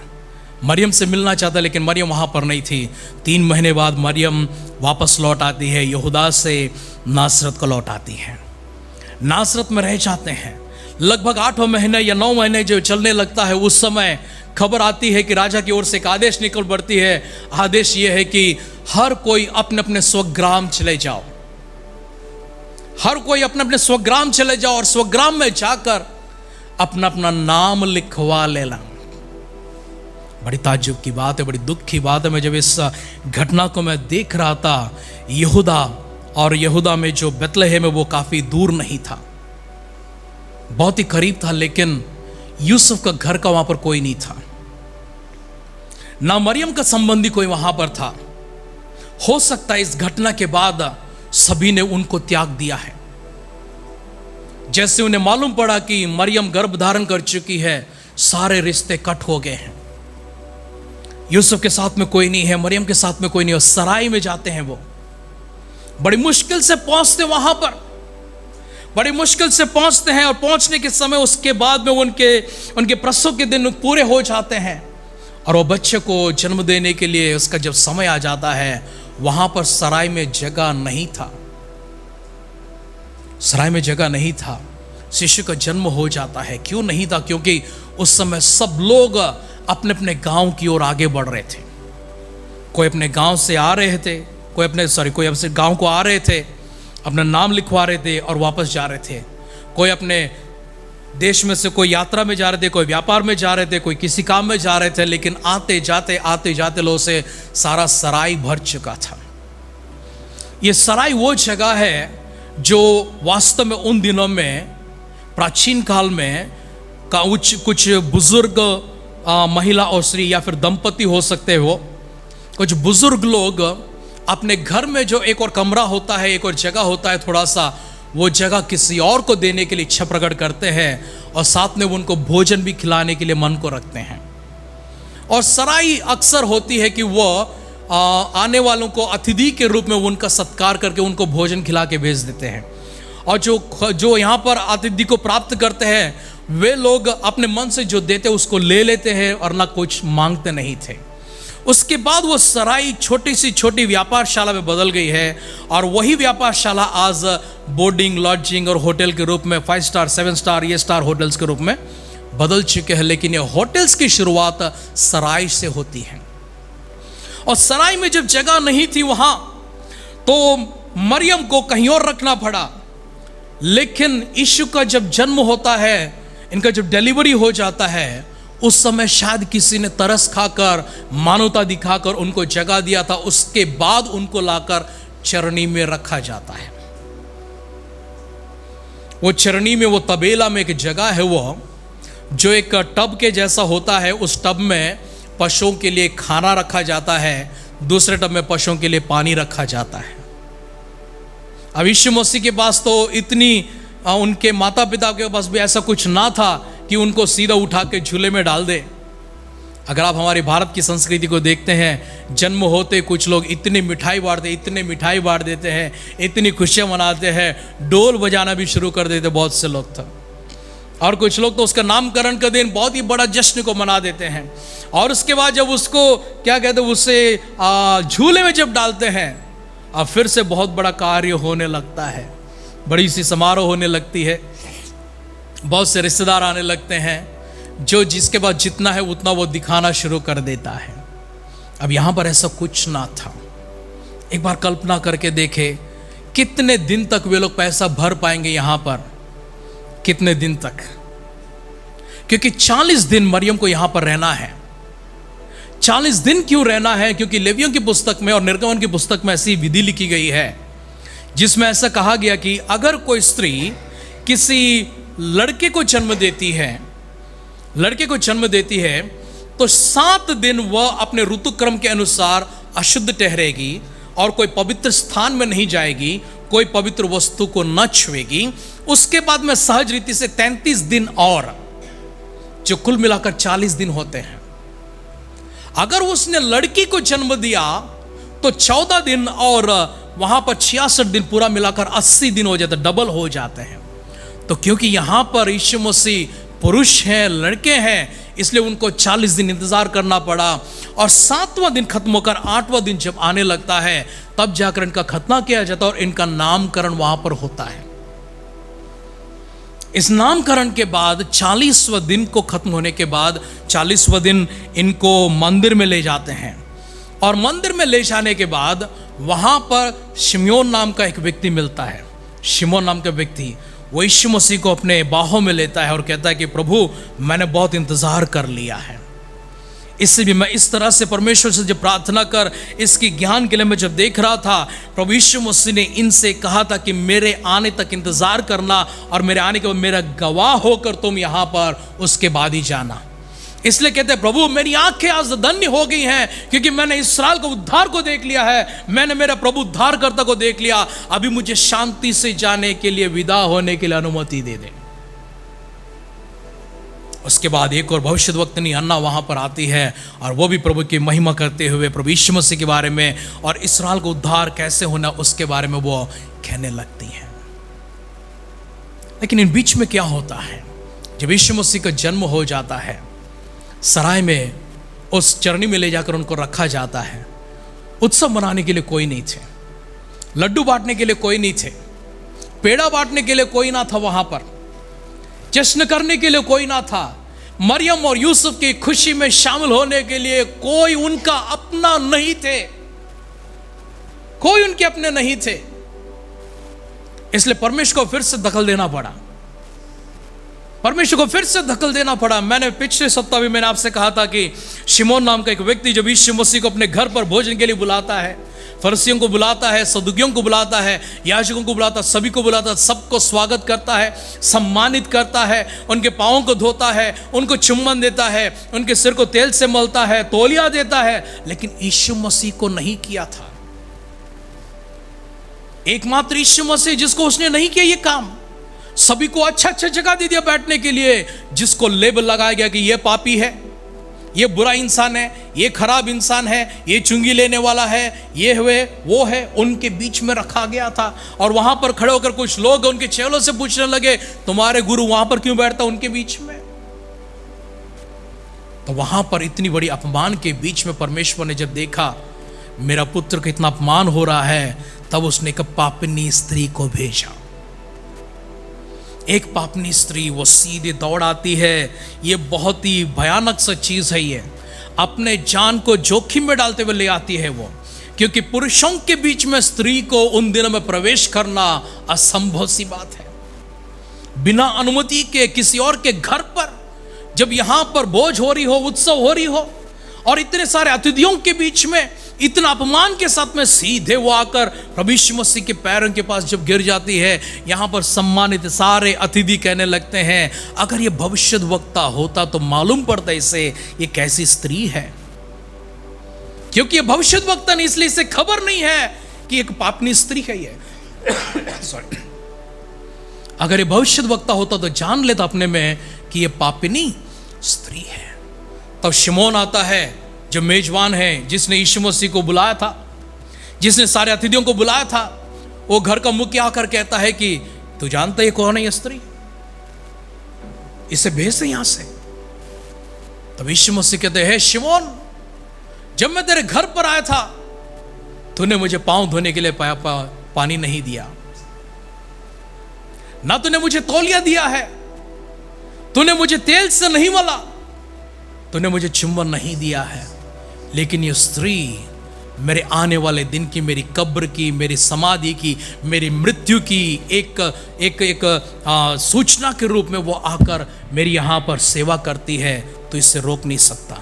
मरियम से मिलना चाहता, लेकिन मरियम वहां पर नहीं थी। 3 महीने बाद मरियम वापस लौट आती है, यहूदा से नासरत को लौट आती है। नासरत में रह जाते हैं लगभग 8 महीने या 9 महीने जो चलने लगता है। उस समय खबर आती है कि राजा की ओर से एक आदेश निकल पड़ती है। आदेश यह है कि हर कोई अपने अपने स्वग्राम चले जाओ, हर कोई अपने अपने स्वग्राम चले जाओ और स्वग्राम में जाकर अपना अपना नाम लिखवा लेना। बड़ी ताज्जुब की बात है, बड़ी दुख की बात है। मैं जब इस घटना को मैं देख रहा था, यहूदा, और यहूदा में जो बेतलहम है वो काफी दूर नहीं था, बहुत ही करीब था, लेकिन यूसुफ का घर का वहां पर कोई नहीं था, ना मरियम का संबंधी कोई वहां पर था। हो सकता है इस घटना के बाद सभी ने उनको त्याग दिया है। जैसे उन्हें मालूम पड़ा कि मरियम गर्भ धारण कर चुकी है, सारे रिश्ते कट हो गए हैं। यूसुफ के साथ में कोई नहीं है, मरियम के साथ में कोई नहीं है। सराय में जाते हैं, वो बड़ी मुश्किल से पहुंचते वहां पर, बड़ी मुश्किल से पहुंचते हैं, और पहुंचने के समय उसके बाद में उनके प्रसव के दिन पूरे हो जाते हैं, और वो बच्चे को जन्म देने के लिए उसका जब समय आ जाता है, वहां पर सराय में जगह नहीं था, सराय में जगह नहीं था। शिशु का जन्म हो जाता है। क्यों नहीं था? क्योंकि उस समय सब लोग अपने अपने गांव की ओर आगे बढ़ रहे थे। कोई अपने गांव से आ रहे थे, कोई अपने गांव को आ रहे थे, अपना नाम लिखवा रहे थे और वापस जा रहे थे। कोई अपने देश में से कोई यात्रा में जा रहे थे, कोई व्यापार में जा रहे थे, कोई किसी काम में जा रहे थे, लेकिन आते जाते लोगों से सारा सराय भर चुका था। ये सराय वो जगह है जो वास्तव में उन दिनों में, प्राचीन काल में, कुछ बुजुर्ग महिला और स्त्री या फिर दंपति हो सकते हो, कुछ बुजुर्ग लोग अपने घर में जो एक और कमरा होता है, एक और जगह होता है थोड़ा सा, वो जगह किसी और को देने के लिए इच्छा प्रकट करते हैं, और साथ में वो उनको भोजन भी खिलाने के लिए मन को रखते हैं। और सराय अक्सर होती है कि वो आने वालों को अतिथि के रूप में उनका सत्कार करके उनको भोजन खिला के भेज देते हैं। और जो यहाँ पर अतिथि को प्राप्त करते हैं, वे लोग अपने मन से जो देते उसको ले लेते हैं और ना कुछ मांगते नहीं थे। उसके बाद वो सराय छोटी व्यापारशाला में बदल गई है, और वही व्यापारशाला आज बोर्डिंग, लॉजिंग और होटल के रूप में 5 स्टार, 7 स्टार, ये स्टार होटल्स के रूप में बदल चुके हैं। लेकिन ये होटल्स की शुरुआत सराय से होती है। और सराय में जब जगह नहीं थी वहां, तो मरियम को कहीं और रखना पड़ा। लेकिन यीशु का जब जन्म होता है, इनका जब डिलीवरी हो जाता है, उस समय शायद किसी ने तरस खाकर, मानवता दिखाकर उनको जगह दिया था। उसके बाद उनको लाकर चरनी में रखा जाता है। वो चरनी में, वो तबेला में एक जगह है, वो जो एक टब के जैसा होता है। उस टब में पशुओं के लिए खाना रखा जाता है, दूसरे टब में पशुओं के लिए पानी रखा जाता है। अब यीशु मसीह के पास तो इतनी, उनके माता पिता के पास भी ऐसा कुछ ना था कि उनको सीधा उठा के झूले में डाल दे। अगर आप हमारे भारत की संस्कृति को देखते हैं, जन्म होते कुछ लोग इतनी मिठाई बांट देते हैं, इतनी खुशियां मनाते हैं, डोल बजाना भी शुरू कर देते बहुत से लोग था। और कुछ लोग तो उसका नामकरण का दिन बहुत ही बड़ा जश्न को मना देते हैं। और उसके बाद जब उसको क्या कहते हैं, उसे झूले में जब डालते हैं, अब फिर से बहुत बड़ा कार्य होने लगता है, बड़ी सी समारोह होने लगती है, बहुत से रिश्तेदार आने लगते हैं, जो जिसके पास जितना है उतना वो दिखाना शुरू कर देता है। अब यहां पर ऐसा कुछ ना था। एक बार कल्पना करके देखे, कितने दिन तक वे लोग पैसा भर पाएंगे यहां पर, कितने दिन तक? क्योंकि 40 दिन मरियम को यहां पर रहना है। 40 दिन क्यों रहना है? क्योंकि लेवियों की पुस्तक में और निर्गमन की पुस्तक में ऐसी विधि लिखी गई है, जिसमें ऐसा कहा गया कि अगर कोई स्त्री किसी लड़के को जन्म देती है, तो 7 दिन वह अपने ऋतुक्रम के अनुसार अशुद्ध ठहरेगी, और कोई पवित्र स्थान में नहीं जाएगी, कोई पवित्र वस्तु को न छुएगी। उसके बाद में सहज रीति से 33 दिन और, जो कुल मिलाकर 40 दिन होते हैं। अगर उसने लड़की को जन्म दिया तो 14 दिन और वहां पर 66 दिन, पूरा मिलाकर 80 दिन हो जाते, डबल हो जाते हैं। तो क्योंकि यहां पर यीशु मसीह पुरुष हैं, लड़के हैं, इसलिए उनको 40 दिन इंतजार करना पड़ा। और 7वां दिन खत्म होकर 8वां दिन जब आने लगता है, तब जाकर इनका खतना किया जाता है और इनका नामकरण वहां पर होता है। इस नामकरण के बाद 40वां दिन को खत्म होने के बाद 40वां दिन इनको मंदिर में ले जाते हैं। और मंदिर में ले जाने के बाद वहां पर शिमोन नाम का एक व्यक्ति मिलता है। शिमोन नाम का व्यक्ति वो यीशु मसीह को अपने बाहों में लेता है और कहता है कि प्रभु, मैंने बहुत इंतजार कर लिया है। इससे भी मैं इस तरह से परमेश्वर से जब प्रार्थना कर इसकी ज्ञान के लिए मैं जब देख रहा था, प्रभु यीशु मसीह ने इनसे कहा था कि मेरे आने तक इंतजार करना और मेरे आने के बाद मेरा गवाह होकर तुम यहां पर उसके बाद ही जाना। इसलिए कहते हैं, प्रभु मेरी आंखें आज धन्य हो गई हैं क्योंकि मैंने इस्राएल को उद्धार को देख लिया है, मैंने मेरा प्रभु उद्धारकर्ता को देख लिया। अभी मुझे शांति से जाने के लिए, विदा होने के लिए अनुमति दे दे। उसके बाद एक और भविष्यद्वक्तनी अन्ना वहां पर आती है और वो भी प्रभु की महिमा करते हुए प्रभु यीशु मसीह के बारे में और इस्राएल को उद्धार कैसे होना उसके बारे में वो कहने लगती हैं। लेकिन इन बीच में क्या होता है, जब यीशु मसीह का जन्म हो जाता है, सराय में उस चरनी में ले जाकर उनको रखा जाता है। उत्सव मनाने के लिए कोई नहीं थे, लड्डू बांटने के लिए कोई नहीं थे, पेड़ा बांटने के लिए कोई ना था, वहां पर जश्न करने के लिए कोई ना था, मरियम और यूसुफ की खुशी में शामिल होने के लिए कोई उनका अपना नहीं थे, कोई उनके अपने नहीं थे। इसलिए परमेश्वर को फिर से दखल देना पड़ा, परमेश्वर को फिर से धक्कल देना पड़ा। मैंने पिछले सप्ताह भी मैंने आपसे कहा था कि शिमोन नाम का एक व्यक्ति जब यीशु मसीह को अपने घर पर भोजन के लिए बुलाता है, फरीसियों को बुलाता है, सदुकियों को बुलाता है, याजकों को बुलाता है, सभी को बुलाता है, सबको स्वागत करता है, सम्मानित करता है, उनके पाँवों को धोता है, उनको चुम्बन देता है, उनके सिर को तेल से मलता है, तौलिया देता है, लेकिन यीशु मसीह को नहीं किया था। एकमात्र यीशु मसीह जिसको उसने नहीं किया ये काम। सभी को अच्छा अच्छा जगह दे दिया बैठने के लिए, जिसको लेबल लगाया गया कि ये पापी है, ये बुरा इंसान है, ये खराब इंसान है, ये चुंगी लेने वाला है, ये हुए वो है, उनके बीच में रखा गया था। और वहां पर खड़े होकर कुछ लोग उनके चेलों से पूछने लगे, तुम्हारे गुरु वहां पर क्यों बैठता उनके बीच में? तो वहां पर इतनी बड़ी अपमान के बीच में परमेश्वर ने जब देखा मेरा पुत्र का इतना अपमान हो रहा है, तब उसने एक पापिनी स्त्री को भेजा। एक पापनी स्त्री, वो सीधे दौड़ आती है। ये बहुत ही भयानक सा चीज है, ये अपने जान को जोखिम में डालते हुए ले आती है वो, क्योंकि पुरुषों के बीच में स्त्री को उन दिनों में प्रवेश करना असंभव सी बात है। बिना अनुमति के किसी और के घर पर जब यहां पर भोज हो रही हो, उत्सव हो रही हो, और इतने सारे अतिथियों के बीच में इतना अपमान के साथ में सीधे वो आकर प्रभु यीशु मसीह के पैरों के पास जब गिर जाती है, यहां पर सम्मानित सारे अतिथि कहने लगते हैं, अगर ये भविष्यद्वक्ता होता तो मालूम पड़ता इसे ये कैसी स्त्री है। क्योंकि ये भविष्यद्वक्ता नहीं, इसलिए इसे खबर नहीं है कि एक पापनी स्त्री है ये। सॉरी, अगर ये भविष्यद्वक्ता होता तो जान लेता अपने में कि ये पापिनी स्त्री है। तब शिमोन आता है जो मेजबान है, जिसने यीशु मसीह को बुलाया था, जिसने सारे अतिथियों को बुलाया था। वो घर का मुखिया आकर कहता है कि तू जानता है कौन है ये स्त्री, इसे भेज दे यहां से। तब यीशु मसीह कहते हैं, शिमोन, जब मैं तेरे घर पर आया था तूने मुझे पांव धोने के लिए पानी नहीं दिया, ना तूने मुझे तौलिया दिया है, तूने मुझे तेल से नहीं मला, तूने मुझे चुंबन नहीं दिया है। लेकिन ये स्त्री मेरे आने वाले दिन की, मेरी कब्र की, मेरी समाधि की, मेरी मृत्यु की एक एक एक सूचना के रूप में वो आकर मेरी यहां पर सेवा करती है। तो इसे रोक नहीं सकता,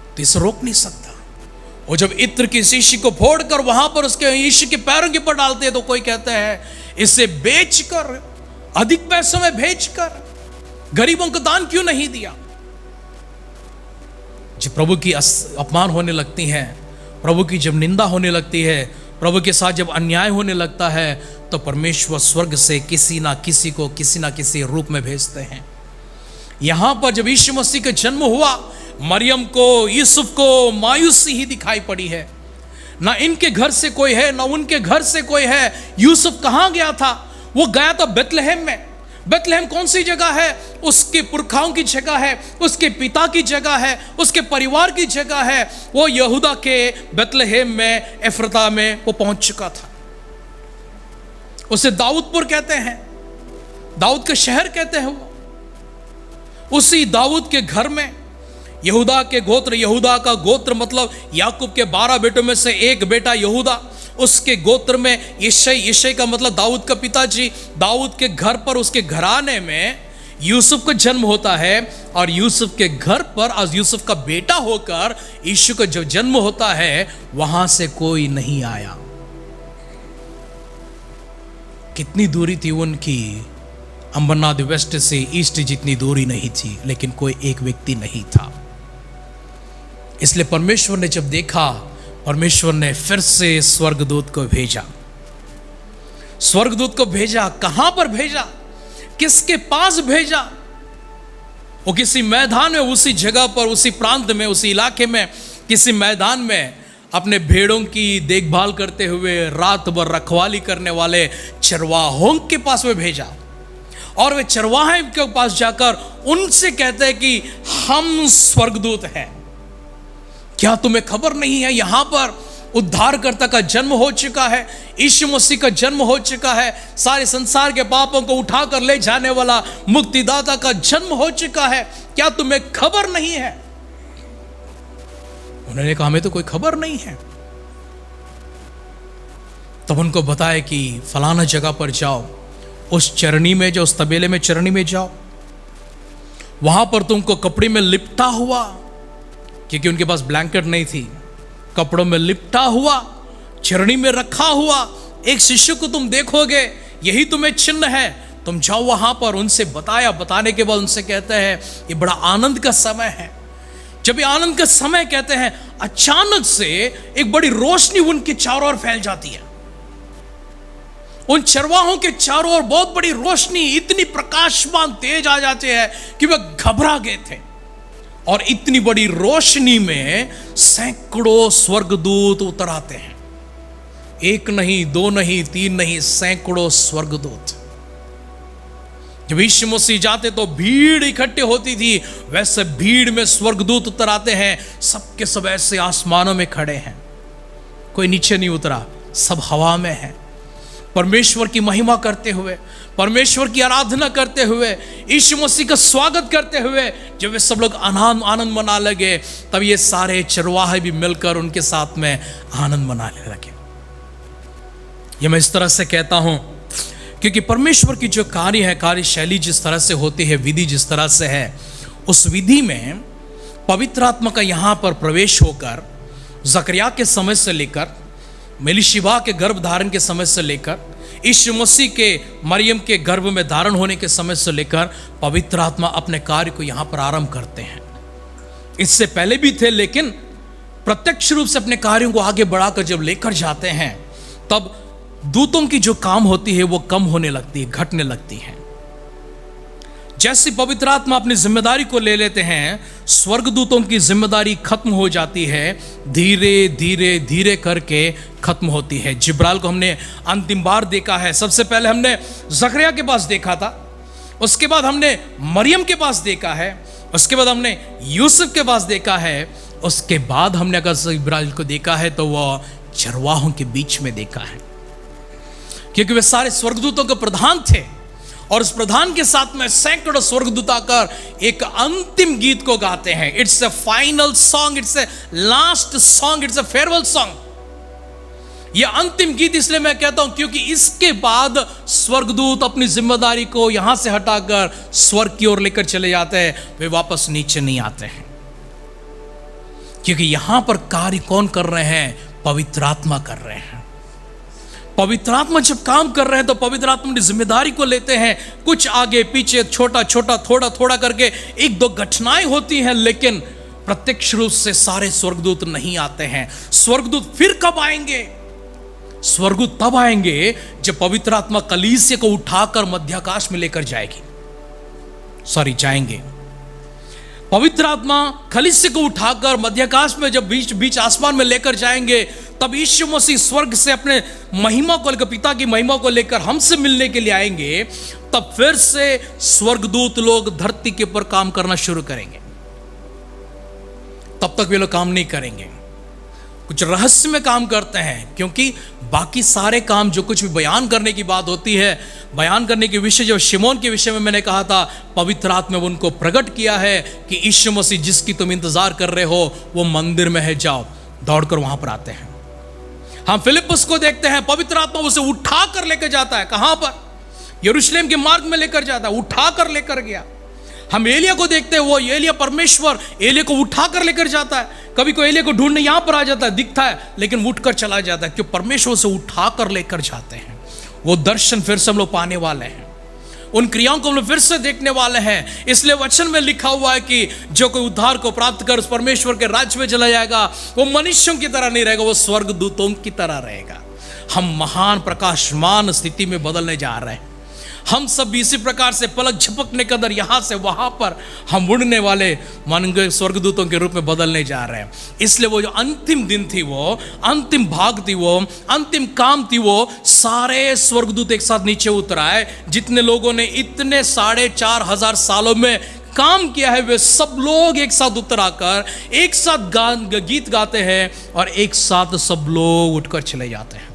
तो इसे रोक नहीं सकता। और जब इत्र की शीशी को फोड़कर वहां पर उसके यीशु के पैरों के ऊपर डालते हैं, तो कोई कहता है इसे बेचकर, अधिक पैसों में बेचकर गरीबों को दान क्यों नहीं दिया। जब प्रभु की अपमान होने लगती हैं, प्रभु की जब निंदा होने लगती है, प्रभु के साथ जब अन्याय होने लगता है, तो परमेश्वर स्वर्ग से किसी ना किसी को किसी ना किसी रूप में भेजते हैं। यहां पर जब यीशु मसीह का जन्म हुआ, मरियम को, यूसुफ को मायूसी ही दिखाई पड़ी है। ना इनके घर से कोई है, ना उनके घर से कोई है। यूसुफ कहां गया था? वो गया था बेतलहम में। बेतलहम कौन सी जगह है? उसके पुरखाओं की जगह है, उसके पिता की जगह है, उसके परिवार की जगह है। वो यहूदा के बेतलहम में, एफ्रता में वो पहुंच चुका था। उसे दाऊदपुर कहते हैं, दाऊद का शहर कहते हैं। वो उसी दाऊद के घर में यहूदा के गोत्र, यहूदा का गोत्र मतलब याकूब के 12 बेटों में से एक बेटा यहूदा, उसके गोत्र में यिशै, यिशै का मतलब दाऊद का पिताजी। दाऊद के घर पर, उसके घराने में यूसुफ का जन्म होता है, और यूसुफ के घर पर आज यूसुफ का बेटा होकर यीशु का जो जन्म होता है, वहां से कोई नहीं आया। कितनी दूरी थी उनकी? अंबरनाथ वेस्ट से ईस्ट जितनी दूरी नहीं थी, लेकिन कोई एक व्यक्ति नहीं था। इसलिए परमेश्वर ने जब देखा, परमेश्वर ने फिर से स्वर्गदूत को भेजा। स्वर्गदूत को भेजा, कहां पर भेजा? किसके पास भेजा? वो किसी मैदान में, उसी जगह पर, उसी प्रांत में, उसी इलाके में, किसी मैदान में अपने भेड़ों की देखभाल करते हुए रात भर रखवाली करने वाले चरवाहों के पास में भेजा। और वे चरवाहे के पास जाकर उनसे कहते हैं कि हम स्वर्गदूत हैं, क्या तुम्हें खबर नहीं है यहां पर उद्धारकर्ता का जन्म हो चुका है, यीशु मसीह का जन्म हो चुका है, सारे संसार के पापों को उठाकर ले जाने वाला मुक्तिदाता का जन्म हो चुका है, क्या तुम्हें खबर नहीं है? उन्होंने कहा हमें तो कोई खबर नहीं है। तब उनको बताया कि फलाना जगह पर जाओ, उस चरनी में जाओ, उस तबेले में, चरनी में जाओ, वहां पर तुमको कपड़े में लिपटा हुआ, क्योंकि उनके पास ब्लैंकेट नहीं थी, कपड़ों में लिपटा हुआ, चरनी में रखा हुआ एक शिशु को तुम देखोगे, यही तुम्हें चिन्ह है, तुम जाओ वहां पर। उनसे बताया, बताने के बाद उनसे कहते हैं ये बड़ा आनंद का समय है। जब ये आनंद का समय कहते हैं, अचानक से एक बड़ी रोशनी उनके चारों ओर फैल जाती है। उन चरवाहों के चारों ओर बहुत बड़ी रोशनी, इतनी प्रकाशमान तेज आ जाते हैं कि वे घबरा गए थे। और इतनी बड़ी रोशनी में सैकड़ों स्वर्गदूत उतर आते हैं। एक नहीं, दो नहीं, तीन नहीं, सैकड़ों स्वर्गदूत। जब यीशु मसीह जाते तो भीड़ इकट्ठी होती थी, वैसे भीड़ में स्वर्गदूत उतर आते हैं। सबके सब ऐसे आसमानों में खड़े हैं, कोई नीचे नहीं उतरा, सब हवा में है, परमेश्वर की महिमा करते हुए, परमेश्वर की आराधना करते हुए, यीशु मसीह का स्वागत करते हुए। जब वे सब लोग आनंद मना लगे, तब ये सारे चरवाहे भी मिलकर उनके साथ में आनंद मनाने लगे। ये मैं इस तरह से कहता हूं क्योंकि परमेश्वर की जो कार्य है, कार्यशैली जिस तरह से होती है, विधि जिस तरह से है, उस विधि में पवित्र आत्मा का यहां पर प्रवेश होकर जकरिया के समय से लेकर, मेलिशिबा के गर्भ धारण के समय से लेकर, यीशु मसीह के मरियम के गर्भ में धारण होने के समय से लेकर, पवित्र आत्मा अपने कार्य को यहां पर आरंभ करते हैं। इससे पहले भी थे, लेकिन प्रत्यक्ष रूप से अपने कार्यों को आगे बढ़ाकर जब लेकर जाते हैं, तब दूतों की जो काम होती है वो कम होने लगती है, घटने लगती है। जैसे पवित्र आत्मा अपनी जिम्मेदारी को ले लेते हैं, स्वर्गदूतों की जिम्मेदारी खत्म हो जाती है, धीरे धीरे धीरे करके खत्म होती है। जिब्राइल को हमने अंतिम बार देखा है। सबसे पहले हमने जकरिया के पास देखा था, उसके बाद हमने मरियम के पास देखा है, उसके बाद हमने यूसुफ के पास देखा है, उसके बाद हमने अगर जिब्राइल को देखा है तो वह चरवाहों के बीच में देखा है, क्योंकि वे सारे स्वर्गदूतों के प्रधान थे। और उस प्रधान के साथ में सैकड़ों स्वर्गदूत आकर एक अंतिम गीत को गाते हैं। It's a final song, it's a last song, it's a farewell song. यह अंतिम गीत इसलिए मैं कहता हूं क्योंकि इसके बाद स्वर्गदूत अपनी जिम्मेदारी को यहां से हटाकर स्वर्ग की ओर लेकर चले जाते हैं, वे वापस नीचे नहीं आते हैं। क्योंकि यहां पर कार्य कौन कर रहे हैं? पवित्र आत्मा कर रहे हैं। पवित्र आत्मा जब काम कर रहे हैं तो पवित्र आत्मा की जिम्मेदारी को लेते हैं। कुछ आगे पीछे, छोटा छोटा, थोड़ा थोड़ा करके एक दो घटनाएं होती हैं, लेकिन प्रत्यक्ष रूप से सारे स्वर्गदूत नहीं आते हैं। स्वर्गदूत फिर कब आएंगे? स्वर्गदूत तब आएंगे जब पवित्र आत्मा कलीसिया को उठाकर मध्याकाश में लेकर जाएंगे। पवित्र आत्मा कलीसिया को उठाकर मध्याकाश में जब बीच बीच आसमान में लेकर जाएंगे, तब यीशु मसीह स्वर्ग से अपने महिमा को लेकर, पिता की महिमा को लेकर हमसे मिलने के लिए आएंगे। तब फिर से स्वर्गदूत लोग धरती के ऊपर काम करना शुरू करेंगे। तब तक वे लोग काम नहीं करेंगे, कुछ रहस्य में काम करते हैं, क्योंकि बाकी सारे काम जो कुछ भी बयान करने की बात होती है, बयान करने के विषय, जो शिमोन के विषय में मैंने कहा था, पवित्र आत्मा ने उनको प्रकट किया है कि यीशु मसीह जिसकी तुम इंतजार कर रहे हो वो मंदिर में है, जाओ। दौड़कर वहां पर आते हैं। हम फिलिप्पुस को देखते हैं, पवित्र आत्मा उसे उठा कर लेकर जाता है। कहां पर? यरूशलेम के मार्ग में लेकर जाता है, उठा कर लेकर गया। हम एलिया को देखते हैं, वो एलिया परमेश्वर एलिया को उठा कर लेकर जाता है। कभी कोई एलिया को ढूंढने यहां पर आ जाता है, दिखता है, लेकिन उठकर चला जाता है, क्यों? परमेश्वर से उठा कर लेकर जाते हैं। वो दर्शन फिर से हम लोग पाने वाले हैं, उन क्रियाओं को हम लोग फिर से देखने वाले हैं। इसलिए वचन में लिखा हुआ है कि जो कोई उद्धार को प्राप्त कर उस परमेश्वर के राज्य में चला जाएगा, वो मनुष्यों की तरह नहीं रहेगा, वो स्वर्गदूतों की तरह रहेगा। हम महान प्रकाशमान स्थिति में बदलने जा रहे हैं। हम सब इसी प्रकार से पलक झपकने के अंदर यहां से वहां पर हम उड़ने वाले मन स्वर्गदूतों के रूप में बदलने जा रहे हैं। इसलिए वो जो अंतिम दिन थी, वो अंतिम भाग थी, वो अंतिम काम थी, वो सारे स्वर्गदूत एक साथ नीचे उतर आए। जितने लोगों ने इतने 4,500 सालों में काम किया है, वे सब लोग एक साथ उतर आकर एक साथ गीत गाते हैं और एक साथ सब लोग उठकर चले जाते हैं।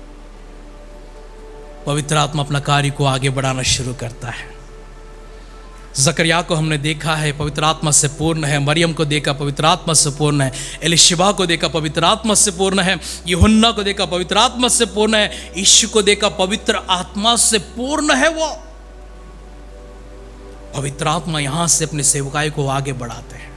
पवित्र आत्मा अपना कार्य को आगे बढ़ाना शुरू करता है। जकरिया को हमने देखा है, पवित्र आत्मा से पूर्ण है। मरियम को देखा, पवित्र आत्मा से पूर्ण है। एलिशिबा को देखा, पवित्र आत्मा से पूर्ण है। यूहन्ना को देखा, पवित्र आत्मा से पूर्ण है। यीशु को देखा, पवित्र आत्मा से पूर्ण है। वो पवित्र आत्मा यहां से अपने सेवकाई को आगे बढ़ाते हैं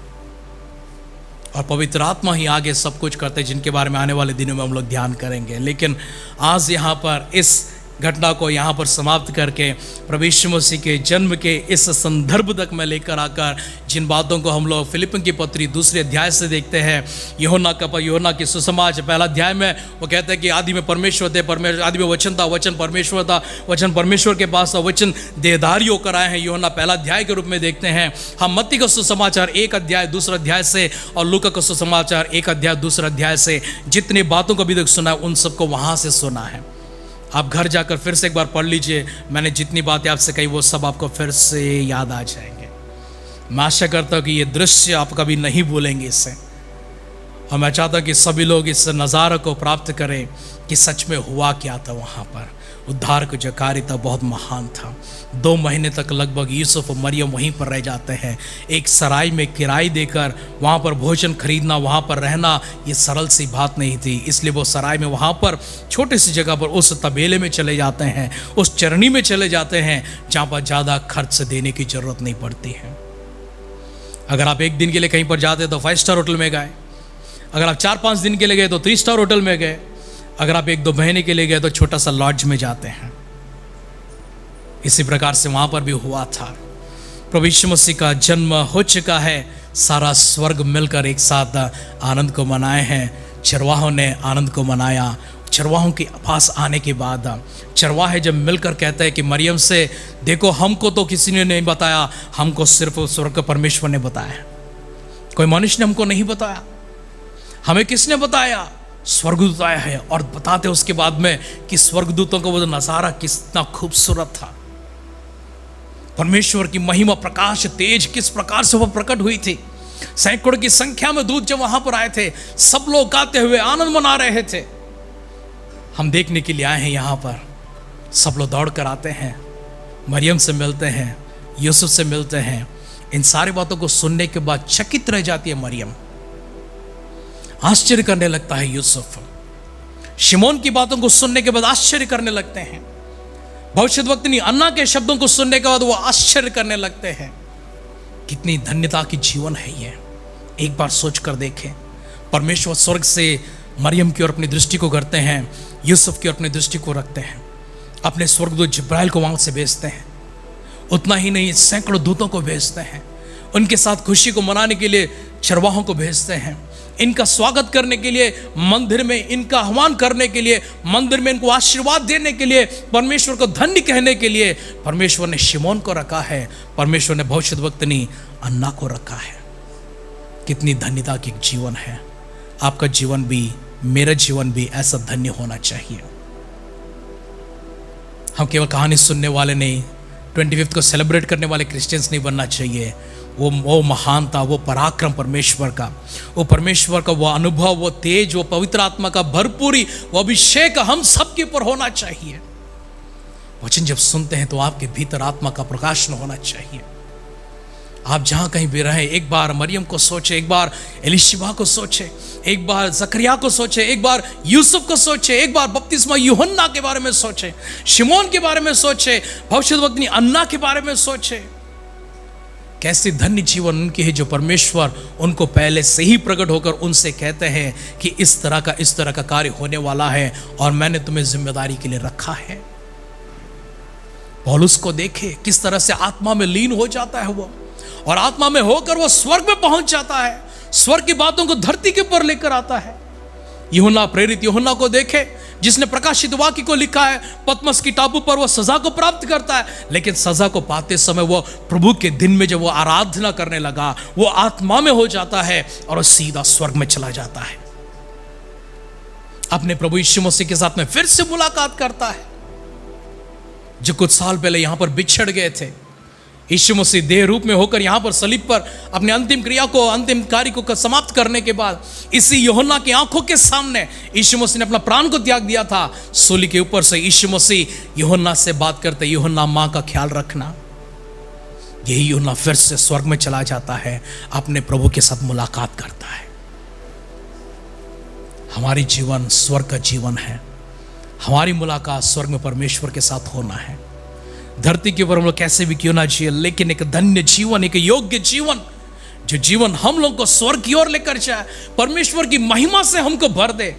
और पवित्र आत्मा ही आगे सब कुछ करते हैं, जिनके बारे में आने वाले दिनों में हम लोग ध्यान करेंगे। लेकिन आज यहां पर इस घटना को यहाँ पर समाप्त करके प्रभु यीशु मसीह के जन्म के इस संदर्भ तक में लेकर आकर जिन बातों को हम लोग फिलिपियों की पत्री 2 अध्याय से देखते हैं, यूहन्ना की सुसमाचार 1 अध्याय में वो कहते हैं कि आदि में परमेश्वर थे, आदि में वचन था, वचन परमेश्वर था, वचन परमेश्वर के पास था, वचन देहधारी होकर आए हैं। यूहन्ना 1 अध्याय के रूप में देखते हैं। हम मत्ती का सुसमाचार 1 अध्याय 2 अध्याय से और लूका का सुसमाचार 1 अध्याय 2 अध्याय से जितनी बातों को अभी तक सुना है, उन सबको वहाँ से सुना है। आप घर जाकर फिर से एक बार पढ़ लीजिए। मैंने जितनी बातें आपसे कही वो सब आपको फिर से याद आ जाएंगे। मैं आशा करता हूँ कि ये दृश्य आप कभी नहीं भूलेंगे इससे, और मैं चाहता हूँ कि सभी लोग इस नज़ारे को प्राप्त करें कि सच में हुआ क्या था वहाँ पर। उद्धार का जो कार्य था बहुत महान था। 2 महीने तक लगभग यूसुफ और मरियम वहीं पर रह जाते हैं। एक सराय में किराए देकर वहाँ पर भोजन खरीदना, वहाँ पर रहना, ये सरल सी बात नहीं थी। इसलिए वो सराय में वहाँ पर छोटी सी जगह पर उस तबेले में चले जाते हैं, उस चरनी में चले जाते हैं जहाँ पर ज़्यादा खर्च देने की ज़रूरत नहीं पड़ती है। अगर आप एक दिन के लिए कहीं पर जाते तो 5 स्टार होटल में गए, अगर आप 4-5 दिन के लिए गए तो 3 स्टार होटल में गए, अगर आप 1-2 महीने के लिए गए तो छोटा सा लॉज में जाते हैं। इसी प्रकार से वहां पर भी हुआ था। प्रभु यीशु मसीह का जन्म हो चुका है, सारा स्वर्ग मिलकर एक साथ आनंद को मनाए हैं। चरवाहों ने आनंद को मनाया। चरवाहों के पास आने के बाद चरवाहे जब मिलकर कहते हैं कि मरियम से, देखो हमको तो किसी ने नहीं बताया, हमको सिर्फ स्वर्ग परमेश्वर ने बताया, कोई मनुष्य ने हमको नहीं बताया, हमें किसने बताया? स्वर्गदूत आया है। और बताते उसके बाद में कि स्वर्गदूतों का वो नजारा कितना खूबसूरत था, परमेश्वर की महिमा, प्रकाश, तेज किस प्रकार से वो प्रकट हुई थी। सैकड़ों की संख्या में दूत जब वहां पर आए थे, सब लोग गाते हुए आनंद मना रहे थे। हम देखने के लिए आए हैं यहाँ पर। सब लोग दौड़ कर आते हैं, मरियम से मिलते हैं, यूसुफ से मिलते हैं। इन सारी बातों को सुनने के बाद चकित रह जाती है मरियम, आश्चर्य करने लगता है यूसुफ। शिमोन की बातों को सुनने के बाद आश्चर्य करने लगते हैं। भविष्यद्वक्तिनी अन्ना के शब्दों को सुनने के बाद वो आश्चर्य करने लगते हैं। कितनी धन्यता की जीवन है ये। एक बार सोच कर देखें, परमेश्वर स्वर्ग से मरियम की ओर अपनी दृष्टि को करते हैं, यूसुफ की ओर अपनी दृष्टि को रखते हैं, अपने स्वर्गदूत जिब्राइल को वहां से भेजते हैं। उतना ही नहीं, सैकड़ों दूतों को भेजते हैं। उनके साथ खुशी को मनाने के लिए चरवाहों को भेजते हैं, इनका स्वागत करने के लिए मंदिर में, इनका आह्वान करने के लिए मंदिर में, इनको आशीर्वाद देने के लिए, परमेश्वर को धन्य कहने के लिए परमेश्वर ने शिमोन को रखा है, परमेश्वर ने भविष्यद्वक्तनी अन्ना को रखा है। कितनी धन्यता की जीवन है। आपका जीवन भी, मेरा जीवन भी ऐसा धन्य होना चाहिए। हम केवल कहानी सुनने वाले नहीं, 25th को सेलिब्रेट करने वाले क्रिश्चियंस नहीं बनना चाहिए। वो महानता, वो पराक्रम परमेश्वर का, वो परमेश्वर का वो अनुभव, वो तेज, वो पवित्र आत्मा का भरपूरी, वो अभिषेक हम सबके ऊपर होना चाहिए। वचन जब सुनते हैं तो आपके भीतर आत्मा का प्रकाशन होना चाहिए। आप जहां कहीं भी रहे, एक बार मरियम को सोचे, एक बार एलिशिबा को सोचे, एक बार जकरिया को सोचे, एक बार यूसुफ को सोचे, एक बार बपतिस्मा यूहन्ना के बारे में सोचे, शिमोन के बारे में सोचे, भविष्यद्वक्तनी अन्ना के बारे में सोचे। कैसी धन्य जीवन उनकी है जो परमेश्वर उनको पहले से ही प्रकट होकर उनसे कहते हैं कि इस तरह का कार्य होने वाला है और मैंने तुम्हें जिम्मेदारी के लिए रखा है। पौलुस को देखे किस तरह से आत्मा में लीन हो जाता है वो, और आत्मा में होकर वो स्वर्ग में पहुंच जाता है, स्वर्ग की बातों को धरती के ऊपर लेकर आता है। यूहन्ना, प्रेरित यूहन्ना को देखे जिसने प्रकाशित वाक्य को लिखा है, पतमस की टापू पर वो सजा को प्राप्त करता है, लेकिन सजा को पाते समय वो प्रभु के दिन में जब वो आराधना करने लगा, वो आत्मा में हो जाता है और वो सीधा स्वर्ग में चला जाता है, अपने प्रभु यीशु मसीह के साथ में फिर से मुलाकात करता है। जो कुछ साल पहले यहां पर बिछड़ गए थे, यीशु मसीह देह रूप में होकर यहां पर सलीब पर अपने अंतिम क्रिया को, अंतिम कार्य को समाप्त करने के बाद इसी यूहन्ना की आंखों के सामने यीशु मसीह ने अपना प्राण को त्याग दिया था। सूली के ऊपर से यीशु मसीह यूहन्ना से बात करते, यूहन्ना मां का ख्याल रखना। यही यूहन्ना फिर से स्वर्ग में चला जाता है, अपने प्रभु के साथ मुलाकात करता है। हमारी जीवन स्वर्ग का जीवन है, हमारी मुलाकात स्वर्ग में परमेश्वर के साथ होना है। धरती के ऊपर हम लोग कैसे भी क्यों ना जिए, लेकिन एक धन्य जीवन, एक योग्य जीवन, जो जीवन हम लोग को स्वर्ग की ओर लेकर जाए, परमेश्वर की महिमा से हमको भर दे,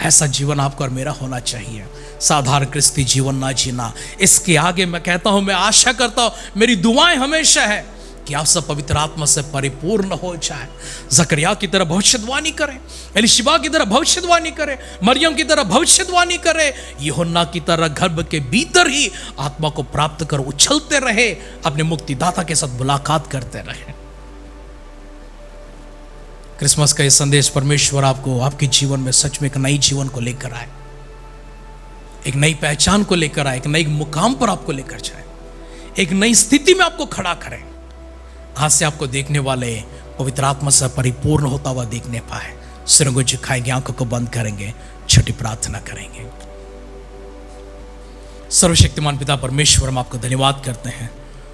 ऐसा जीवन आपको और मेरा होना चाहिए। साधारण क्रिस्ती जीवन ना जीना। इसके आगे मैं कहता हूं, मैं आशा करता हूं, मेरी दुआएं हमेशा है कि आप सब पवित्र आत्मा से परिपूर्ण हो जाए। जकरिया की तरह भविष्यवाणी करें, एलिशिबा की तरह भविष्यवाणी करें, मरियम की तरह भविष्यवाणी करें, यूहन्ना की तरह गर्भ के भीतर ही आत्मा को प्राप्त कर उछलते रहे, अपने मुक्तिदाता के साथ मुलाकात करते रहे। क्रिसमस का यह संदेश परमेश्वर आपको, आपके जीवन में सच में एक नई जीवन को लेकर आए, एक नई पहचान को लेकर आए, एक नई मुकाम पर आपको लेकर जाए, एक नई स्थिति में आपको खड़ा करें। आज से आपको देखने वाले पवित्र आत्मा से परिपूर्ण होता हुआ देखने पाए। सिरों को झुकाएंगे, आंखों को बंद करेंगे, छोटी प्रार्थना करेंगे। सर्वशक्तिमान पिता परमेश्वर, हम आपको धन्यवाद करते हैं,